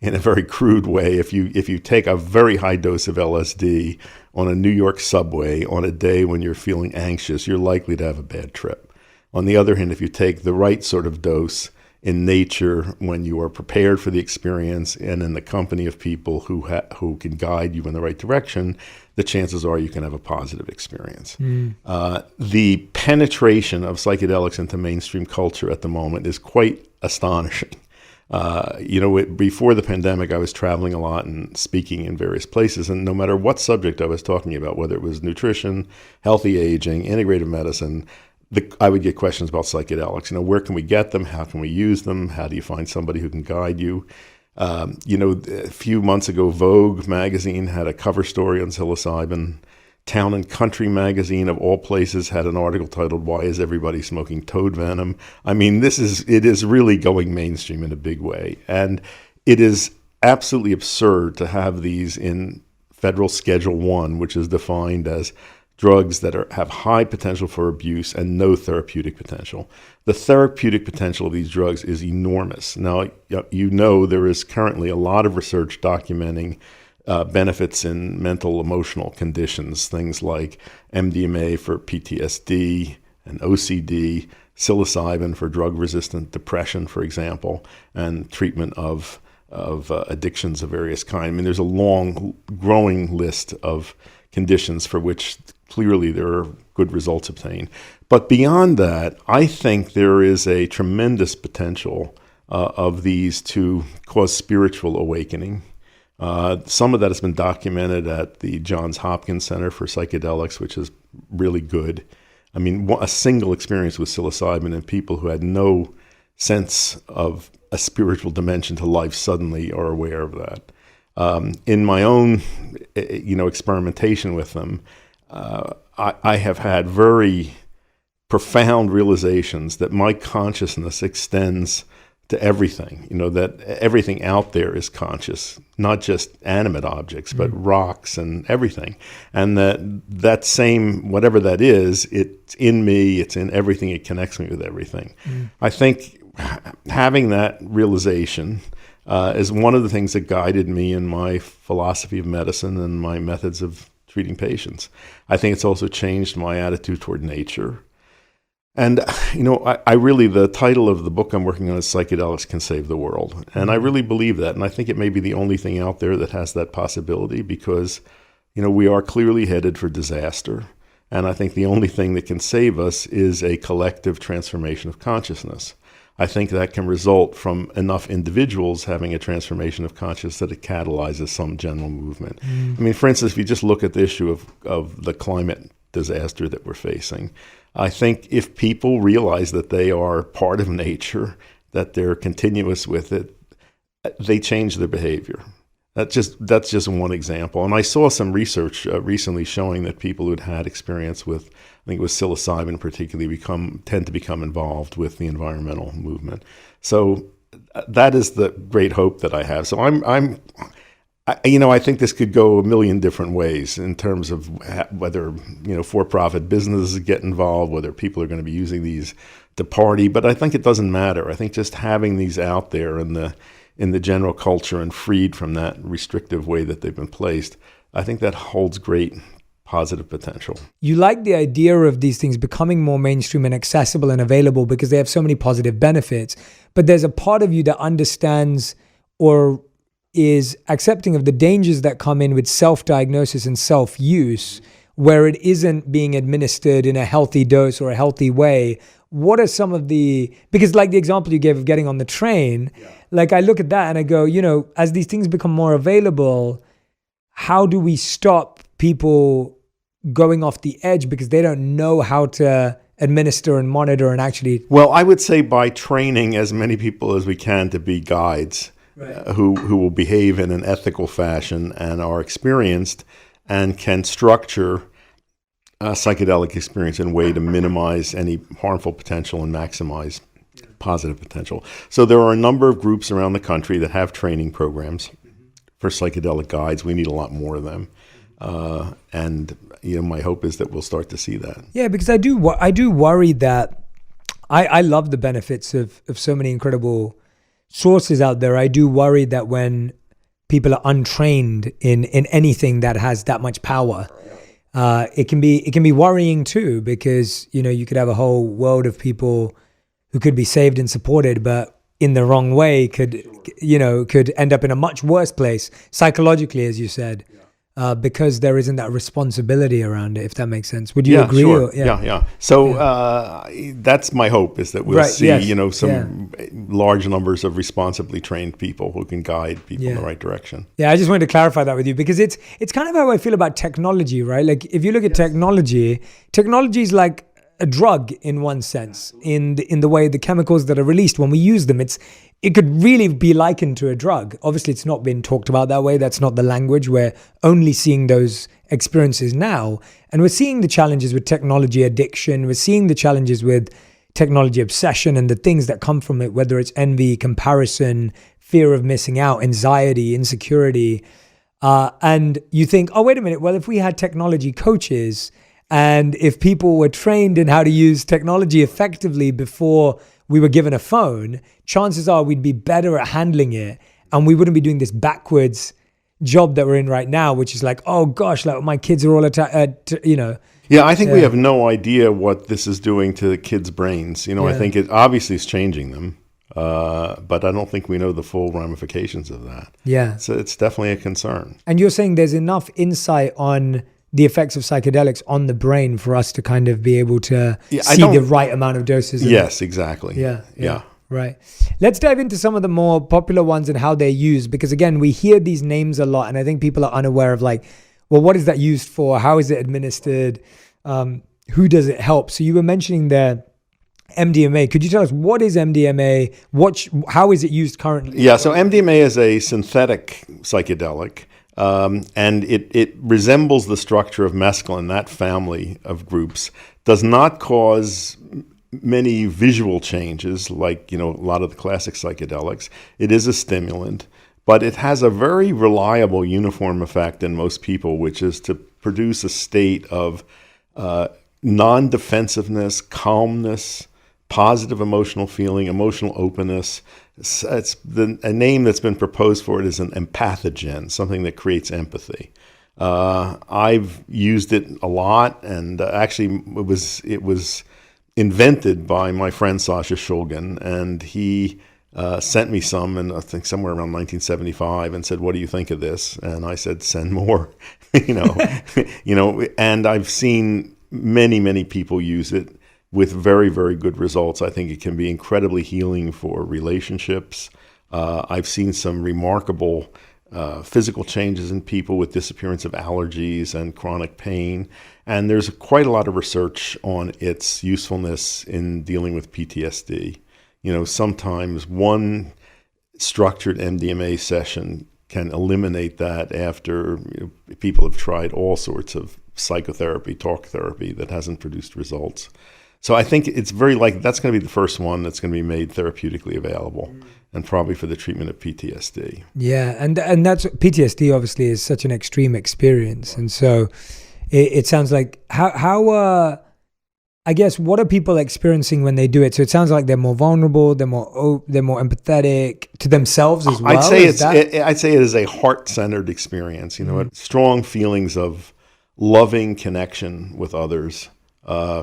in a very crude way, if you take a very high dose of LSD on a New York subway on a day when you're feeling anxious, you're likely to have a bad trip. On the other hand, if you take the right sort of dose in nature, when you are prepared for the experience and in the company of people who can guide you in the right direction, the chances are you can have a positive experience. Mm. The penetration of psychedelics into mainstream culture at the moment is quite astonishing. Before the pandemic, I was traveling a lot and speaking in various places, and no matter what subject I was talking about, whether it was nutrition, healthy aging, integrative medicine, I would get questions about psychedelics. Where can we get them? How can we use them? How do you find somebody who can guide you? A few months ago, Vogue magazine had a cover story on psilocybin. Town and Country magazine, of all places, had an article titled "Why is everybody smoking toad venom?" I mean, it is really going mainstream in a big way, and it is absolutely absurd to have these in federal Schedule 1, which is defined as drugs that have high potential for abuse and no therapeutic potential. The therapeutic potential of these drugs is enormous. Now, there is currently a lot of research documenting benefits in mental emotional conditions, things like MDMA for PTSD and OCD, psilocybin for drug-resistant depression, for example, and treatment of addictions of various kinds. I mean, there's a long, growing list of conditions for which clearly there are good results obtained. But beyond that, I think there is a tremendous potential of these to cause spiritual awakening. Some of that has been documented at the Johns Hopkins Center for Psychedelics, which is really good. I mean, a single experience with psilocybin in people who had no sense of a spiritual dimension to life suddenly are aware of that. In my own, experimentation with them, I have had very profound realizations that my consciousness extends to everything, that everything out there is conscious, not just animate objects, but rocks and everything. And that same, whatever that is, it's in me, it's in everything, it connects me with everything. I think having that realization is one of the things that guided me in my philosophy of medicine and my methods of treating patients. I think it's also changed my attitude toward nature. And, I really, the title of the book I'm working on is Psychedelics Can Save the World. And I really believe that. And I think it may be the only thing out there that has that possibility because, we are clearly headed for disaster. And I think the only thing that can save us is a collective transformation of consciousness. I think that can result from enough individuals having a transformation of consciousness that it catalyzes some general movement. I mean, for instance, if you just look at the issue of the climate disaster that we're facing, I think if people realize that they are part of nature, that they're continuous with it, they change their behavior. That's just one example. And I saw some research recently showing that people who'd had experience with, I think it was psilocybin particularly, tend to become involved with the environmental movement. So that is the great hope that I have. So I think this could go a million different ways in terms of whether, for-profit businesses get involved, whether people are going to be using these to party. But I think it doesn't matter. I think just having these out there in the general culture and freed from that restrictive way that they've been placed, I think that holds great positive potential. You like the idea of these things becoming more mainstream and accessible and available because they have so many positive benefits. But there's a part of you that understands or is accepting of the dangers that come in with self-diagnosis and self-use, where it isn't being administered in a healthy dose or a healthy way. What are some of because like the example you gave of getting on the train, like I look at that and I go, as these things become more available, how do we stop people going off the edge because they don't know how to administer and monitor and actually... Well, I would say by training as many people as we can to be guides, right, who will behave in an ethical fashion and are experienced and can structure a psychedelic experience in a way to minimize any harmful potential and maximize positive potential. So there are a number of groups around the country that have training programs for psychedelic guides. We need a lot more of them. And my hope is that we'll start to see that. Yeah, because I do worry that I love the benefits of so many incredible sources out there. I do worry that when people are untrained in anything that has that much power, it can be worrying too, because you could have a whole world of people who could be saved and supported, but in the wrong way could end up in a much worse place psychologically, as you said. Because there isn't that responsibility around it, if that makes sense. Would you agree? Sure. Yeah. So that's my hope, is that we'll see, some large numbers of responsibly trained people who can guide people in the right direction. Yeah, I just wanted to clarify that with you, because it's kind of how I feel about technology, right? Like if you look at technology is like a drug in one sense, in the way the chemicals that are released when we use them. It could really be likened to a drug. Obviously, it's not been talked about that way. That's not the language. We're only seeing those experiences now. And we're seeing the challenges with technology addiction. We're seeing the challenges with technology obsession and the things that come from it, whether it's envy, comparison, fear of missing out, anxiety, insecurity. And you think, oh, wait a minute. Well, if we had technology coaches and if people were trained in how to use technology effectively before we were given a phone, chances are we'd be better at handling it. And we wouldn't be doing this backwards job that we're in right now, which is like, oh gosh, like my kids are all Yeah, I think we have no idea what this is doing to the kids' brains. I think it obviously is changing them, but I don't think we know the full ramifications of that. Yeah. So it's definitely a concern. And you're saying there's enough insight on the effects of psychedelics on the brain for us to kind of be able to see the right amount of doses. Yes, exactly. Yeah. Right. Let's dive into some of the more popular ones and how they're used, because again, we hear these names a lot and I think people are unaware of like, well, what is that used for? How is it administered? Who does it help? So you were mentioning there MDMA. Could you tell us what is MDMA? How is it used currently? Yeah, so MDMA is a synthetic psychedelic. And it resembles the structure of mescaline, that family of groups, does not cause many visual changes like, a lot of the classic psychedelics. It is a stimulant, but it has a very reliable uniform effect in most people, which is to produce a state of non-defensiveness, calmness, positive emotional feeling, emotional openness. A name that's been proposed for it is an empathogen, something that creates empathy. I've used it a lot, and actually it was invented by my friend Sasha Shulgin, and he sent me some, and I think somewhere around 1975, and said, "What do you think of this?" And I said, "Send more," And I've seen many people use it with very, very good results. I think it can be incredibly healing for relationships. I've seen some remarkable physical changes in people with disappearance of allergies and chronic pain. And there's quite a lot of research on its usefulness in dealing with PTSD. Sometimes one structured MDMA session can eliminate that after people have tried all sorts of psychotherapy, talk therapy that hasn't produced results. So I think it's very likely that's going to be the first one that's going to be made therapeutically available, and probably for the treatment of PTSD. Yeah, and that's PTSD obviously is such an extreme experience, and so it sounds like how I guess what are people experiencing when they do it? So it sounds like they're more vulnerable, they're more empathetic to themselves as well. I'd say it is a heart-centered experience. Strong feelings of loving connection with others.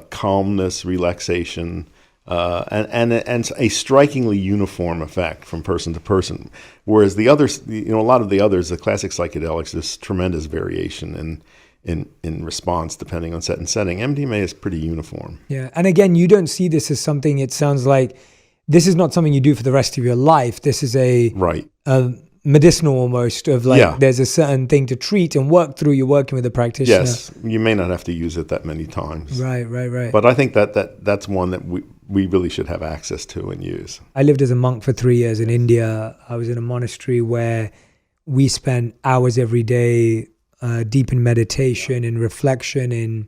Calmness, relaxation, and a strikingly uniform effect from person to person. Whereas the others, a lot of the others, the classic psychedelics, there's tremendous variation in response depending on set and setting. MDMA is pretty uniform. Yeah, and again, you don't see this as something. It sounds like this is not something you do for the rest of your life. This is a medicinal almost of like there's a certain thing to treat and work through. You're working with a practitioner. Yes, you may not have to use it that many times. Right. But I think that's one that we really should have access to and use. I lived as a monk for 3 years in India. I was in a monastery where we spent hours every day deep in meditation and reflection, in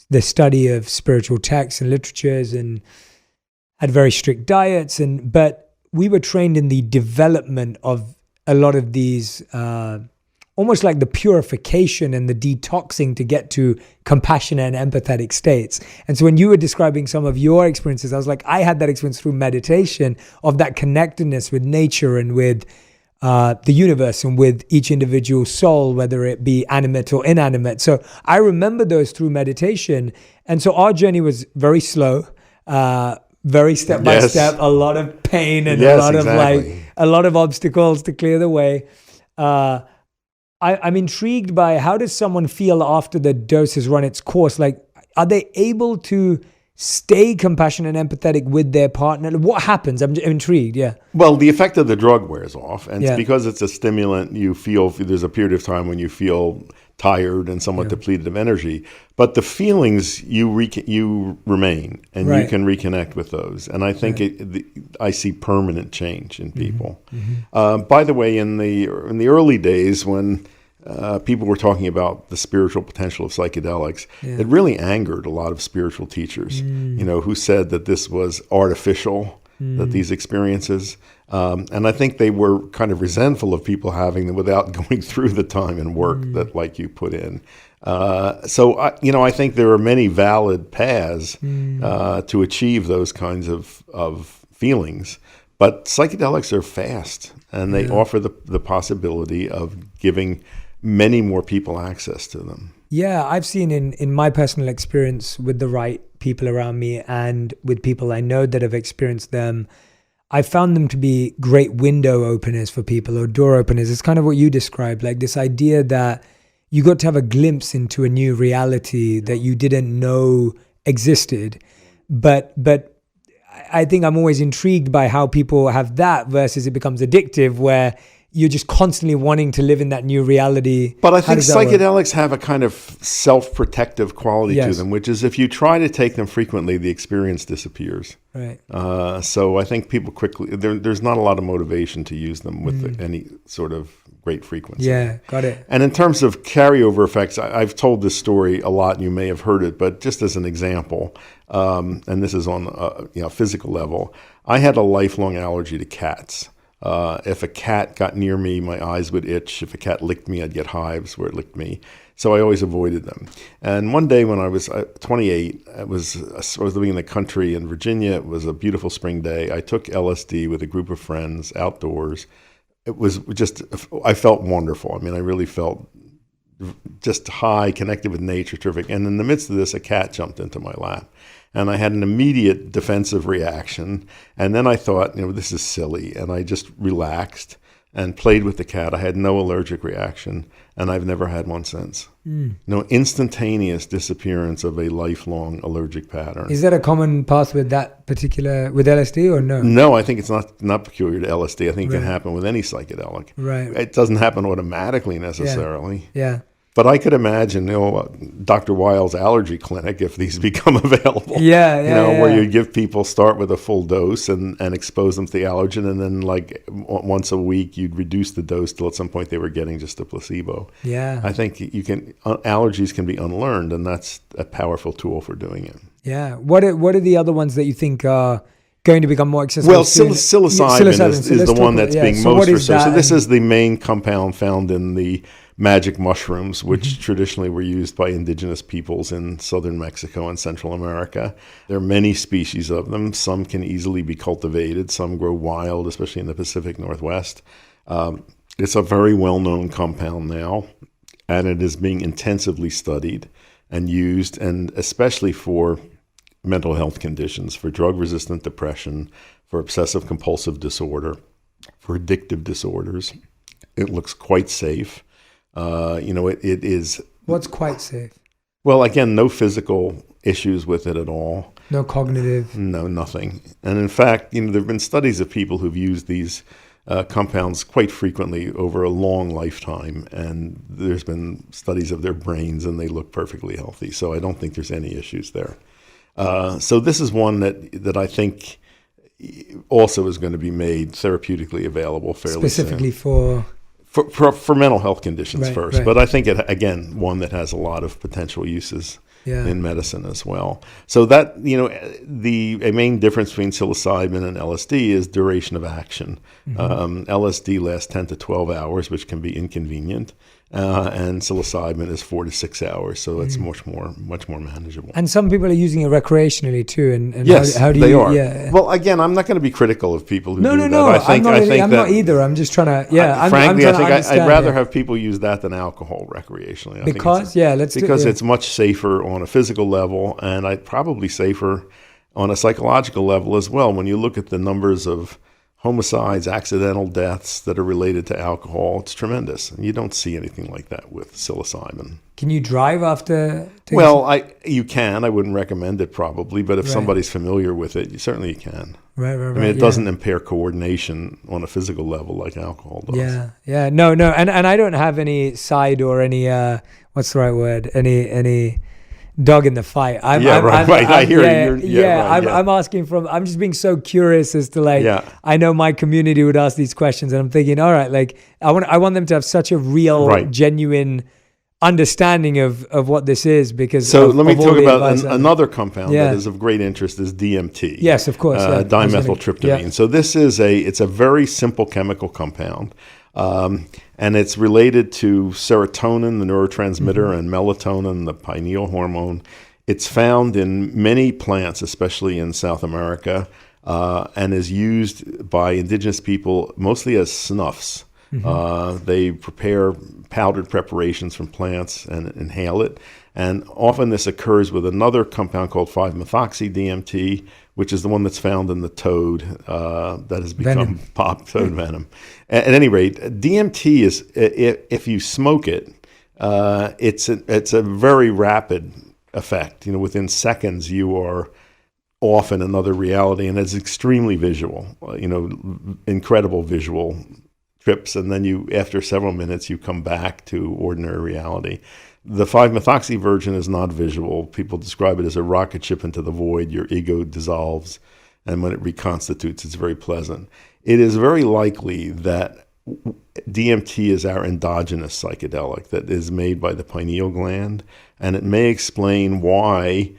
the study of spiritual texts and literatures, and had very strict diets. But we were trained in the development of a lot of these, almost like the purification and the detoxing to get to compassionate and empathetic states. And so when you were describing some of your experiences, I was like, I had that experience through meditation of that connectedness with nature and with the universe and with each individual soul, whether it be animate or inanimate. So I remember those through meditation. And so our journey was very slow, very step by step, a lot of pain and a lot of obstacles to clear the way. I'm intrigued by how does someone feel after the dose has run its course? Like, are they able to stay compassionate and empathetic with their partner? What happens? I'm intrigued. Yeah. Well, the effect of the drug wears off, and Yeah. because it's a stimulant, you feel there's a period of time when you feel tired and somewhat depleted of energy. But the feelings you remain, and you Right. can reconnect with those. And I think I see permanent change in people. By the way, in the early days when people were talking about the spiritual potential of psychedelics, it really angered a lot of spiritual teachers, who said that this was artificial, that these experiences, and I think they were kind of resentful of people having them without going through the time and work that like you put in. So I think there are many valid paths to achieve those kinds of feelings, but psychedelics are fast, and they offer the possibility of giving many more people access to them. Yeah, I've seen in my personal experience with the right people around me and with people I know that have experienced them, I found them to be great window openers for people, or door openers. It's kind of what you described, like this idea that you got to have a glimpse into a new reality that you didn't know existed. But I think I'm always intrigued by how people have that versus it becomes addictive, where you're just constantly wanting to live in that new reality. But I think psychedelics have a kind of self-protective quality to them, which is if you try to take them frequently, the experience disappears. Right. So I think people quickly, there's not a lot of motivation to use them with any sort of great frequency. Yeah, got it. And in terms of carryover effects, I've told this story a lot, and you may have heard it, but just as an example, and this is on a physical level, I had a lifelong allergy to cats. If a cat got near me, my eyes would itch. If a cat licked me, I'd get hives where it licked me. So I always avoided them. And one day when I was 28, I was living in the country in Virginia. It was a beautiful spring day. I took LSD with a group of friends outdoors. It was just, I felt wonderful. I mean, I really felt just high, connected with nature, terrific. And in the midst of this, a cat jumped into my lap. And I had an immediate defensive reaction. And then I thought, this is silly. And I just relaxed and played with the cat. I had no allergic reaction, and I've never had one since. No instantaneous disappearance of a lifelong allergic pattern. Is that a common path with LSD or no? No, I think it's not peculiar to LSD. I think it can happen with any psychedelic. Right. It doesn't happen automatically necessarily. Yeah. But I could imagine, Dr. Weil's allergy clinic, if these become available. Where you give people, start with a full dose and expose them to the allergen, and then like once a week you'd reduce the dose till at some point they were getting just a placebo. Yeah. I think allergies can be unlearned, and that's a powerful tool for doing it. Yeah. What are the other ones that you think are going to become more accessible? Well, psilocybin is the one that's being most researched. So this is the main compound found in the magic mushrooms, which traditionally were used by indigenous peoples in southern Mexico and Central America. There are many species of them. Some can easily be cultivated. Some grow wild, especially in the Pacific Northwest. It's a very well-known compound now, and it is being intensively studied and used, and especially for mental health conditions, for drug-resistant depression, for obsessive-compulsive disorder, for addictive disorders. It looks quite safe. It is. What's quite safe? Well, again, no physical issues with it at all. No cognitive. No, nothing. And in fact, there have been studies of people who've used these compounds quite frequently over a long lifetime, and there's been studies of their brains, and they look perfectly healthy. So I don't think there's any issues there. So this is one that I think also is going to be made therapeutically available fairly specifically soon. For mental health conditions first. Right. But I think, one that has a lot of potential uses in medicine as well. So that, a main difference between psilocybin and LSD is duration of action. LSD lasts 10 to 12 hours, which can be inconvenient. And psilocybin is 4 to 6 hours, so it's much more manageable. And some people are using it recreationally too. And yes, how do they you? are. Yeah. Well, again, I'm not going to be critical of people who do that. No. I'm not either. I'm just trying to. Yeah. Frankly, I think I'd rather have people use that than alcohol recreationally. Because it's much safer on a physical level, and probably safer on a psychological level as well. When you look at the numbers of homicides, accidental deaths that are related to alcohol. It's tremendous. And you don't see anything like that with psilocybin. Can you drive after? Well, you can. I wouldn't recommend it probably, but if somebody's familiar with it, you certainly can. Right. I mean, it doesn't impair coordination on a physical level like alcohol does. Yeah. No. And I don't have any side or any, what's the right word? Any dog in the fight. Right. I hear you. I'm asking I'm just being so curious as to I know my community would ask these questions and I'm thinking, all right, like I want them to have such a real, genuine understanding of what this is because let me talk about another compound that is of great interest is DMT. Yes, of course. Dimethyltryptamine. Yeah. So this is it's a very simple chemical compound. And it's related to serotonin, the neurotransmitter, and melatonin, the pineal hormone. It's found in many plants, especially in South America, and is used by indigenous people mostly as snuffs. They prepare powdered preparations from plants and inhale it. And often this occurs with another compound called 5-methoxy-DMT, which is the one that's found in the toad that has become toad venom. At any rate, DMT is, if you smoke it, it's a very rapid effect. Within seconds you are off in another reality, and it's extremely visual. Incredible visual trips, and then after several minutes you come back to ordinary reality. The 5-methoxy version is not visual. People describe it as a rocket ship into the void. Your ego dissolves, and when it reconstitutes, it's very pleasant. It is very likely that DMT is our endogenous psychedelic that is made by the pineal gland, and it may explain why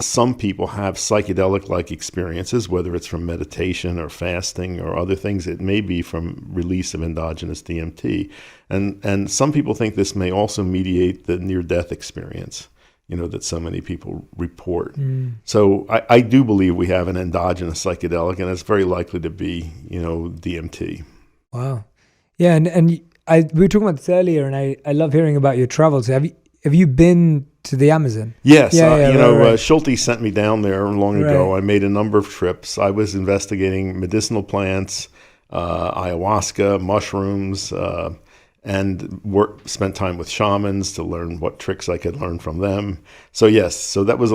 some people have psychedelic-like experiences, whether it's from meditation or fasting or other things. It may be from release of endogenous DMT. And some people think this may also mediate the near-death experience, that so many people report. So I do believe we have an endogenous psychedelic, and it's very likely to be, DMT. Wow. Yeah, and we were talking about this earlier, and I love hearing about your travels. Have you been to the Amazon? Yes. Shetty sent me down there long ago. I made a number of trips. I was investigating medicinal plants, ayahuasca, mushrooms, and spent time with shamans to learn what tricks I could learn from them. So yes, that was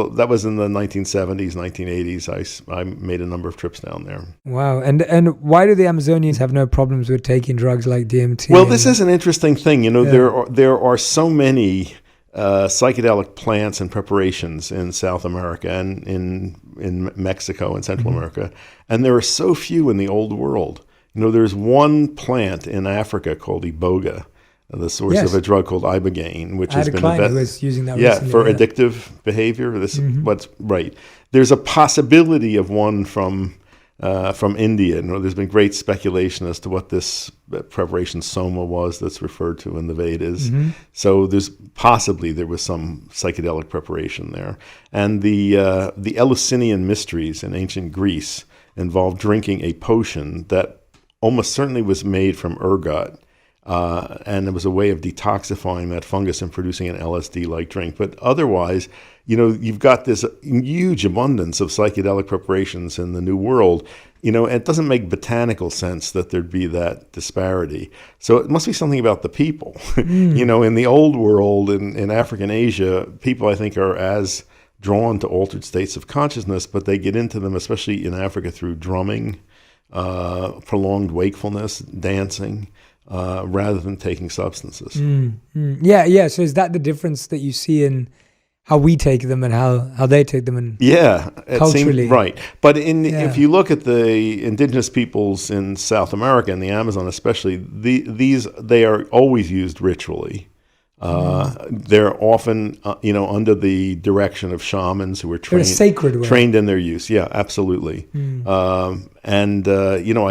in the 1970s, 1980s. I made a number of trips down there. Wow. And why do the Amazonians have no problems with taking drugs like DMT? Well, this is an interesting thing. There are so many psychedelic plants and preparations in South America and in Mexico and Central America, and there are so few in the old world. There's one plant in Africa called iboga, the source of a drug called ibogaine, which has been who was using that recently, for addictive behavior. This is what's right. There's a possibility of one from India. There's been great speculation as to what this preparation soma was that's referred to in the Vedas. So there was some psychedelic preparation there. And the Eleusinian mysteries in ancient Greece involved drinking a potion that almost certainly was made from ergot. And it was a way of detoxifying that fungus and producing an LSD-like drink. But otherwise, you've got this huge abundance of psychedelic preparations in the New World. It doesn't make botanical sense that there'd be that disparity. So it must be something about the people. In the old world, in Africa and Asia, people, I think, are as drawn to altered states of consciousness, but they get into them, especially in Africa, through drumming, prolonged wakefulness, dancing, rather than taking substances. Yeah. So is that the difference that you see in how we take them and how they take them? And culturally, right. But if you look at the indigenous peoples in South America and the Amazon, especially, they are always used ritually. They're often, under the direction of shamans who are trained, sacred way. Trained in their use. Yeah, absolutely. I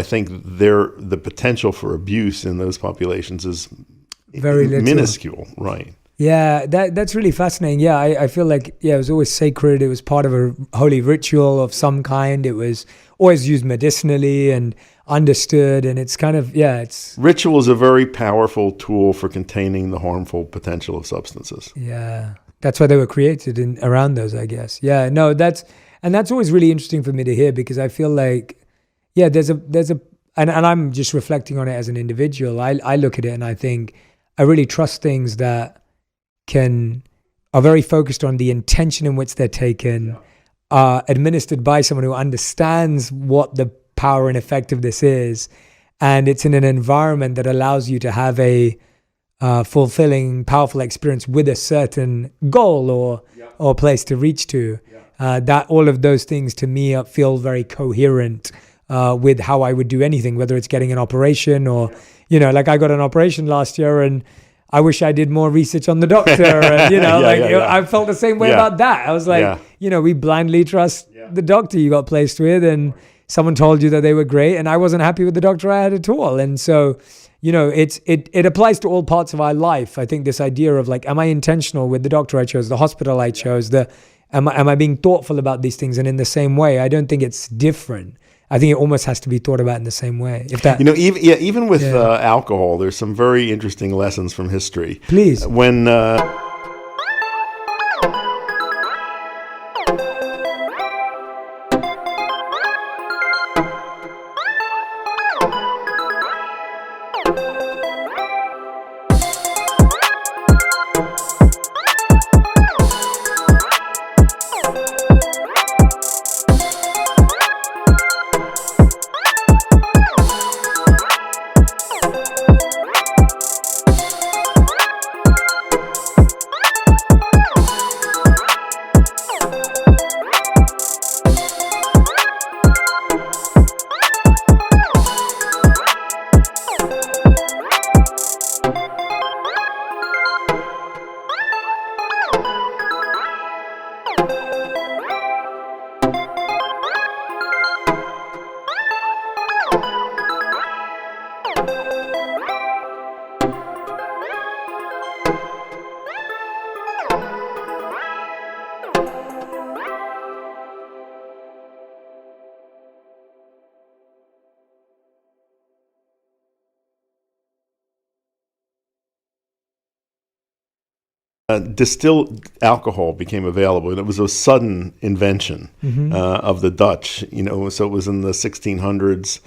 think the potential for abuse in those populations is very minuscule. Right. Yeah, that's really fascinating. Yeah, I feel like, it was always sacred. It was part of a holy ritual of some kind. It was always used medicinally and understood, and it's kind of, Ritual is a very powerful tool for containing the harmful potential of substances. Yeah, that's why they were created around those, I guess. Yeah, no, that's always really interesting for me to hear, because I feel like, yeah, and I'm just reflecting on it as an individual. I look at it and I think I really trust things that are very focused on the intention in which they're taken, are administered by someone who understands what the power and effect of this is, and it's in an environment that allows you to have a fulfilling, powerful experience with a certain goal or place to reach to. That all of those things to me feel very coherent with how I would do anything, whether it's getting an operation or, like I got an operation last year and I wish I did more research on the doctor. And, I felt the same way about that. I was like, we blindly trust the doctor you got placed with, and someone told you that they were great, and I wasn't happy with the doctor I had at all. And so, it applies to all parts of our life. I think this idea of like, am I intentional with the doctor I chose, the hospital I chose, am I being thoughtful about these things? And in the same way, I don't think it's different. I think it almost has to be thought about in the same way. If that, even with alcohol, there's some very interesting lessons from history. Please. When distilled alcohol became available, and it was a sudden invention of the Dutch. So it was in the 1600s.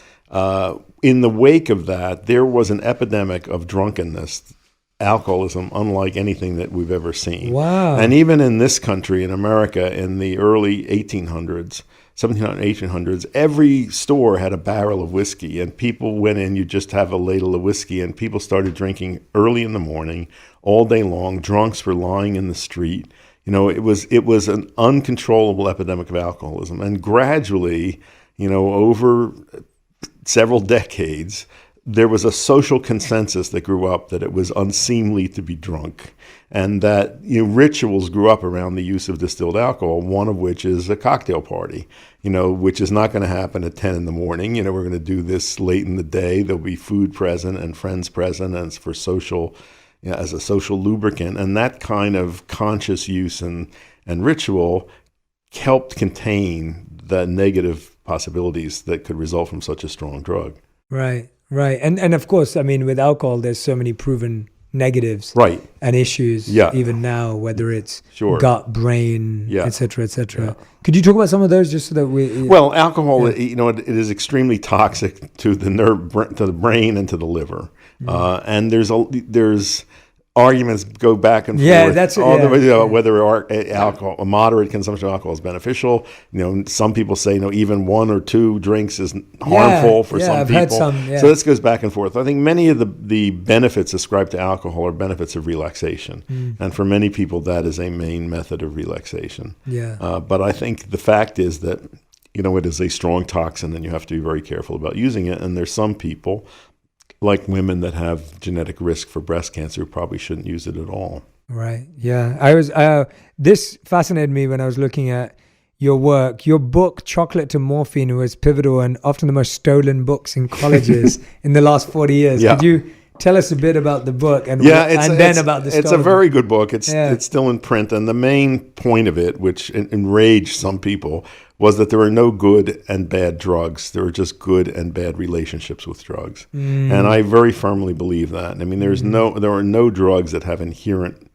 In the wake of that, there was an epidemic of drunkenness, alcoholism, unlike anything that we've ever seen. Wow! And even in this country, in America, in the early 1800s. 1700s, 1800s, every store had a barrel of whiskey, and people went in, you just have a ladle of whiskey, and people started drinking early in the morning, all day long. Drunks were lying in the street. It was an uncontrollable epidemic of alcoholism. And gradually, over several decades, there was a social consensus that grew up that it was unseemly to be drunk, and that rituals grew up around the use of distilled alcohol, one of which is a cocktail party, which is not going to happen at 10 in the morning. We're going to do this late in the day. There'll be food present and friends present, and it's for social, as a social lubricant. And that kind of conscious use and ritual helped contain the negative possibilities that could result from such a strong drug. Right. And of course, with alcohol, there's so many proven negatives and issues even now, whether it's gut, brain, et cetera, et cetera. Yeah. Could you talk about some of those just so that we... Well, alcohol, it is extremely toxic to the brain and to the liver. And there's arguments go back and forth. That's it. Whether a moderate consumption of alcohol is beneficial. Some people say even 1 or 2 drinks is harmful for some I've people. Heard some, So this goes back and forth. I think many of the benefits ascribed to alcohol are benefits of relaxation, and for many people that is a main method of relaxation. But I think the fact is that it is a strong toxin, and you have to be very careful about using it. And there's some people, like women that have genetic risk for breast cancer, who probably shouldn't use it at all. Right. Yeah. This fascinated me when I was looking at your work. Your book, Chocolate to Morphine, was pivotal and often the most stolen books in colleges in the last 40 years. Could you tell us a bit about the book and then about the story? It's a very good book. It's still in print. And the main point of it, which enraged some people, was that there are no good and bad drugs. There are just good and bad relationships with drugs. And I very firmly believe that. There are no drugs that have inherent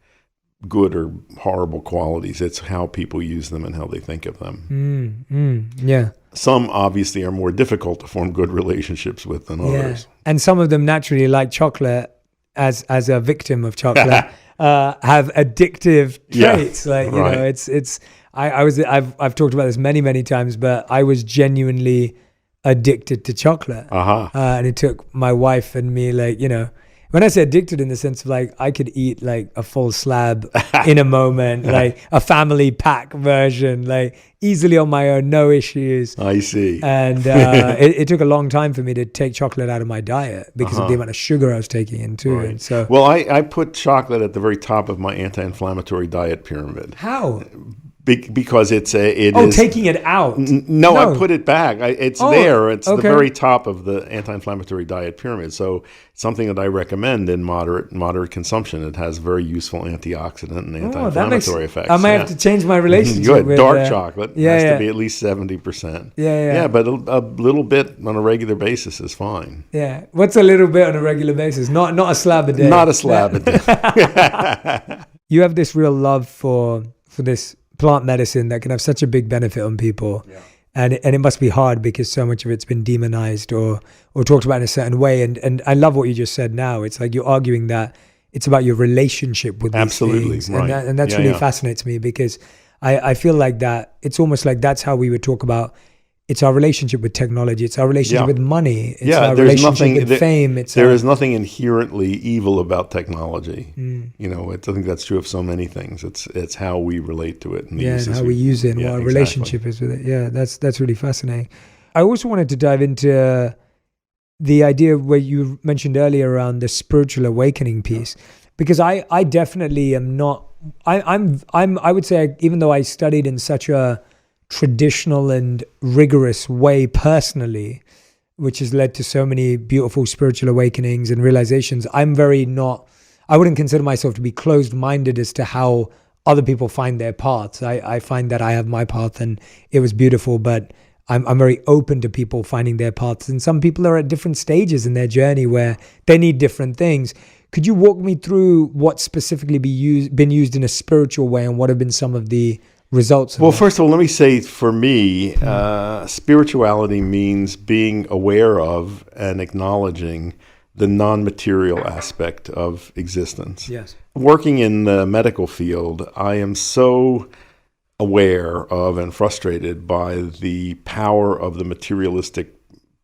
good or horrible qualities. It's how people use them and how they think of them. Some obviously are more difficult to form good relationships with than others. And some of them naturally, like chocolate, as a victim of chocolate, have addictive traits. Like, you know, I've talked about this many times, but I was genuinely addicted to chocolate. And it took my wife and me, like, you know, when I say addicted in the sense of like, I could eat like a full slab in a moment, like a family pack version, like easily on my own, no issues. I see. And it took a long time for me to take chocolate out of my diet because of the amount of sugar I was taking in too. Right. And so, well, I put chocolate at the very top of my anti-inflammatory diet pyramid. how? Because it is taking it out. No, I put it back. It's there. It's the okay. very top of the anti-inflammatory diet pyramid. So something that I recommend in moderate consumption. It has very useful antioxidant and anti-inflammatory effects. I might have to change my relationship Good. with Dark chocolate has to be at least 70%. Yeah, but a little bit on a regular basis is fine. Yeah. What's a little bit on a regular basis? Not a slab a day. Not a slab a day. You have this real love for this plant medicine that can have such a big benefit on people. And it must be hard because so much of it's been demonized or talked about in a certain way. And I love what you just said now. It's like you're arguing that it's about your relationship with these things. Right. And that's really fascinates me because I feel like that it's almost like that's how we would talk about it's our relationship with technology. It's our relationship with money. It's our relationship with fame. There is nothing inherently evil about technology. You know, I think that's true of so many things. It's how we relate to it. And how we use it and what our relationship is with it. Yeah, that's really fascinating. I also wanted to dive into the idea where you mentioned earlier around the spiritual awakening piece, because I definitely am not. I would say, even though I studied in such a traditional and rigorous way personally, which has led to so many beautiful spiritual awakenings and realizations, I wouldn't consider myself to be closed-minded as to how other people find their paths. I find that I have my path and it was beautiful, but I'm very open to people finding their paths. And some people are at different stages in their journey where they need different things. Could you walk me through what specifically been used in a spiritual way and what have been some of the results? Well, first of all, let me say for me, spirituality means being aware of and acknowledging the non-material aspect of existence. Yes. Working in the medical field, I am so aware of and frustrated by the power of the materialistic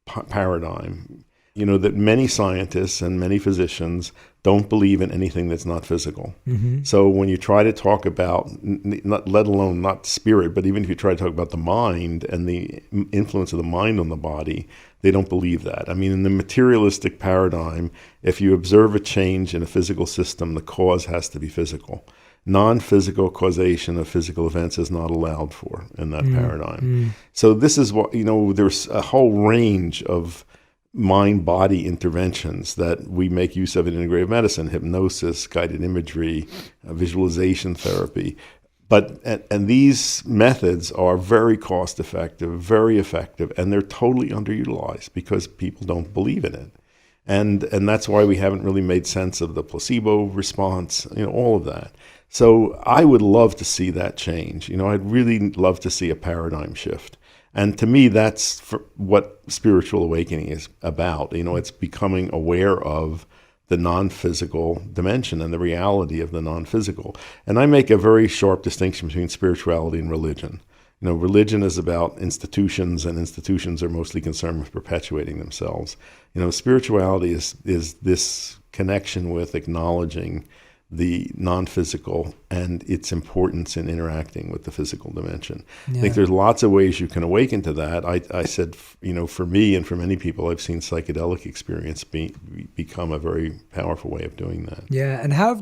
paradigm. You know, that many scientists and many physicians don't believe in anything that's not physical. So when you try to talk about, let alone not spirit, but even if you try to talk about the mind and the influence of the mind on the body, they don't believe that. I mean, in the materialistic paradigm, if you observe a change in a physical system, the cause has to be physical. Non-physical causation of physical events is not allowed for in that paradigm. So this is what, you know, there's a whole range of mind-body interventions that we make use of in integrative medicine: hypnosis, guided imagery, visualization therapy. And these methods are very cost-effective, very effective, and they're totally underutilized because people don't believe in it. And that's why we haven't really made sense of the placebo response, you know, all of that. So I would love to see that change. You know, I'd really love to see a paradigm shift. And to me, that's what spiritual awakening is about. You know, it's becoming aware of the non-physical dimension and the reality of the non-physical. And I make a very sharp distinction between spirituality and religion. You know, religion is about institutions, and institutions are mostly concerned with perpetuating themselves. You know, spirituality is this connection with acknowledging the non-physical and its importance in interacting with the physical dimension. I think there's lots of ways you can awaken to that. I said, you know, for me and for many people, I've seen psychedelic experience become a very powerful way of doing that. Yeah, and how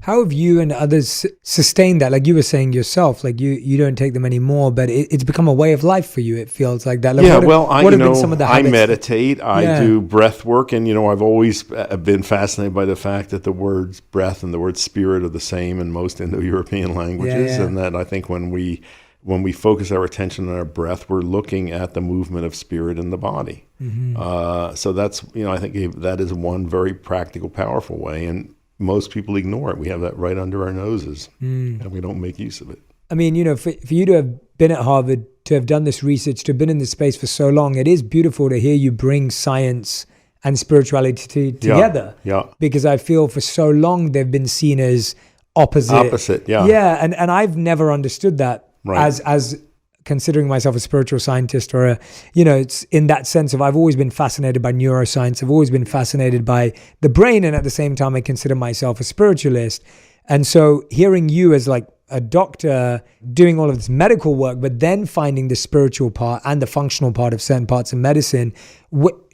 have you and others sustained that? Like you were saying yourself, like you don't take them anymore, but it's become a way of life for you. It feels like that. Like I meditate, I do breath work, and, you know, I've always been fascinated by the fact that the words breath and the word spirit are the same in most Indo-European languages, and that I think when we focus our attention on our breath, we're looking at the movement of spirit in the body. So that's, you know, I think that is one very practical, powerful way, and most people ignore it. We have that right under our noses, and we don't make use of it. I mean, you know, for you to have been at Harvard to have done this research, to have been in this space for so long, it is beautiful to hear you bring science and spirituality together. Yeah. Because I feel for so long they've been seen as opposite. Yeah. Yeah. And I've never understood that as considering myself a spiritual scientist or it's in that sense of I've always been fascinated by neuroscience. I've always been fascinated by the brain. And at the same time, I consider myself a spiritualist. And so hearing you as like a doctor doing all of this medical work, but then finding the spiritual part and the functional part of certain parts of medicine,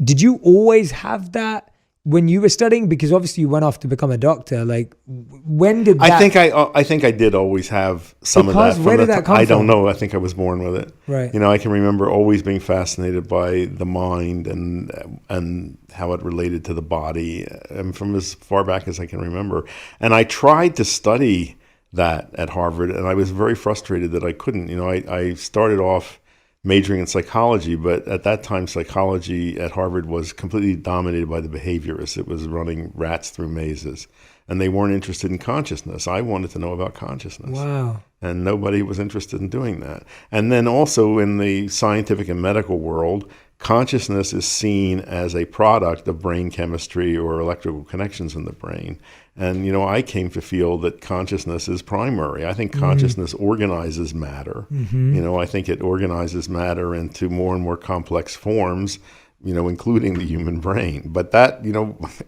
did you always have that when you were studying? Because obviously you went off to become a doctor. Like, when did that? I think I did always have some of that. Where did that come from? I don't know. I think I was born with it. Right. I can remember always being fascinated by the mind and how it related to the body, and from as far back as I can remember. And I tried to study that at Harvard, and I was very frustrated that I couldn't. I started off majoring in psychology, but at that time, psychology at Harvard was completely dominated by the behaviorists. It was running rats through mazes, and they weren't interested in consciousness. I wanted to know about consciousness. Wow. And nobody was interested in doing that. And then also in the scientific and medical world, consciousness is seen as a product of brain chemistry or electrical connections in the brain. And, I came to feel that consciousness is primary. I think consciousness organizes matter. I think it organizes matter into more and more complex forms, including the human brain. But that,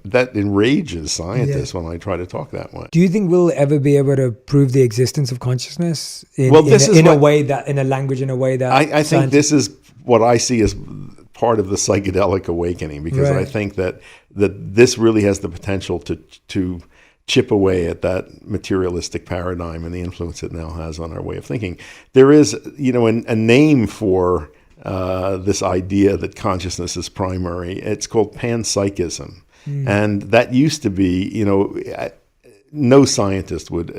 that enrages scientists when I try to talk that way. Do you think we'll ever be able to prove the existence of consciousness in a language, in a way that I think this is what I see as part of the psychedelic awakening, because I think that this really has the potential to chip away at that materialistic paradigm and the influence it now has on our way of thinking. There is, a name for this idea that consciousness is primary. It's called panpsychism. And that used to be, no scientist would,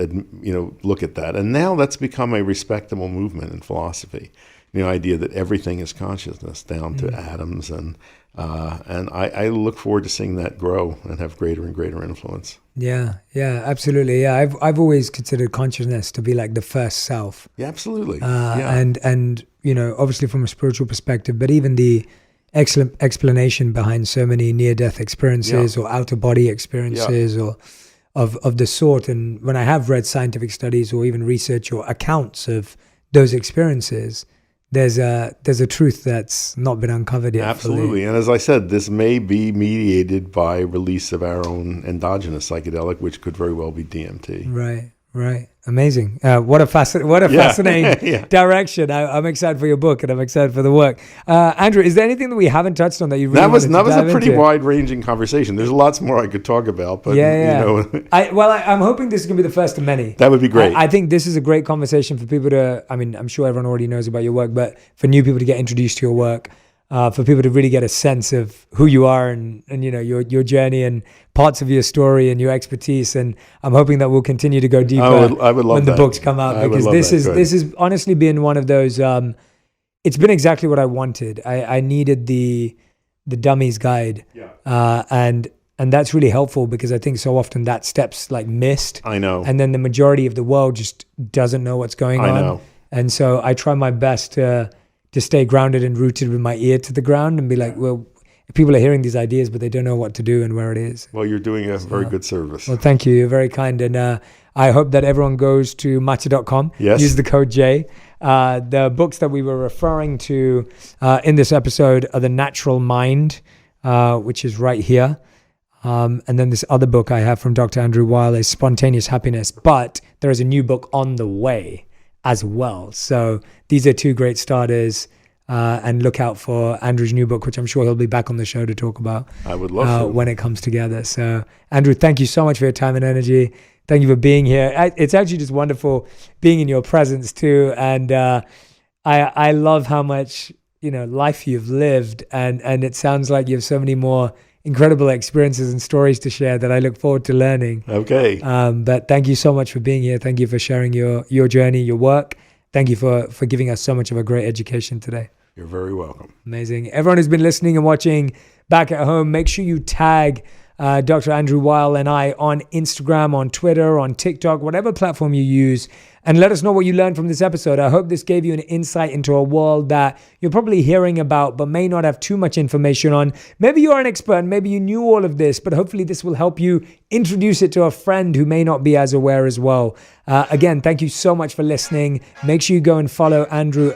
look at that. And now that's become a respectable movement in philosophy. The idea that everything is consciousness down to atoms. And I look forward to seeing that grow and have greater and greater influence. Yeah, absolutely. Yeah, I've always considered consciousness to be like the first self. Yeah, absolutely. And obviously from a spiritual perspective, but even the excellent explanation behind so many near-death experiences or out-of-body experiences or of the sort. And when I have read scientific studies or even research or accounts of those experiences, there's a truth that's not been uncovered yet. Absolutely. And as I said, this may be mediated by release of our own endogenous psychedelic, which could very well be DMT. Right. Amazing. What a fascinating direction. I'm excited for your book, and I'm excited for the work. Andrew, is there anything that we haven't touched on that you really that was a pretty into? Wide-ranging conversation. There's lots more I could talk about, but I'm hoping this is going to be the first of many. That would be great. I think this is a great conversation for people to. I mean, I'm sure everyone already knows about your work, but for new people to get introduced to your work. For people to really get a sense of who you are and your journey and parts of your story and your expertise. And I'm hoping that we'll continue to go deeper I would love when the books come out, because this is honestly been one of those, it's been exactly what I wanted. I needed the dummy's guide. And that's really helpful, because I think so often that step's like missed. I know. And then the majority of the world just doesn't know what's going on. I know. And so I try my best to stay grounded and rooted with my ear to the ground and be like, well, people are hearing these ideas, but they don't know what to do and where it is. Well, you're doing a very good service. Well, thank you. You're very kind. And I hope that everyone goes to matcha.com. Yes. Use the code J. The books that we were referring to in this episode are The Natural Mind, which is right here. And then this other book I have from Dr. Drandrew Weil is Spontaneous Happiness. But there is a new book on the way as well. So these are two great starters, and look out for Andrew's new book, which I'm sure he'll be back on the show to talk about. I would love to. When it comes together. So Andrew, thank you so much for your time and energy. Thank you for being here. It's actually just wonderful being in your presence too. And I love how much life you've lived, and it sounds like you have so many more incredible experiences and stories to share that I look forward to learning. Okay. But thank you so much for being here. Thank you for sharing your journey, your work. Thank you for giving us so much of a great education today. You're very welcome. Amazing. Everyone who's been listening and watching back at home, make sure you tag Dr. Andrew Weil and I on Instagram, on Twitter, on TikTok, whatever platform you use, and let us know what you learned from this episode. I hope this gave you an insight into a world that you're probably hearing about but may not have too much information on. Maybe you're an expert, maybe you knew all of this, but hopefully this will help you introduce it to a friend who may not be as aware as well. Again, thank you so much for listening. Make sure you go and follow Andrew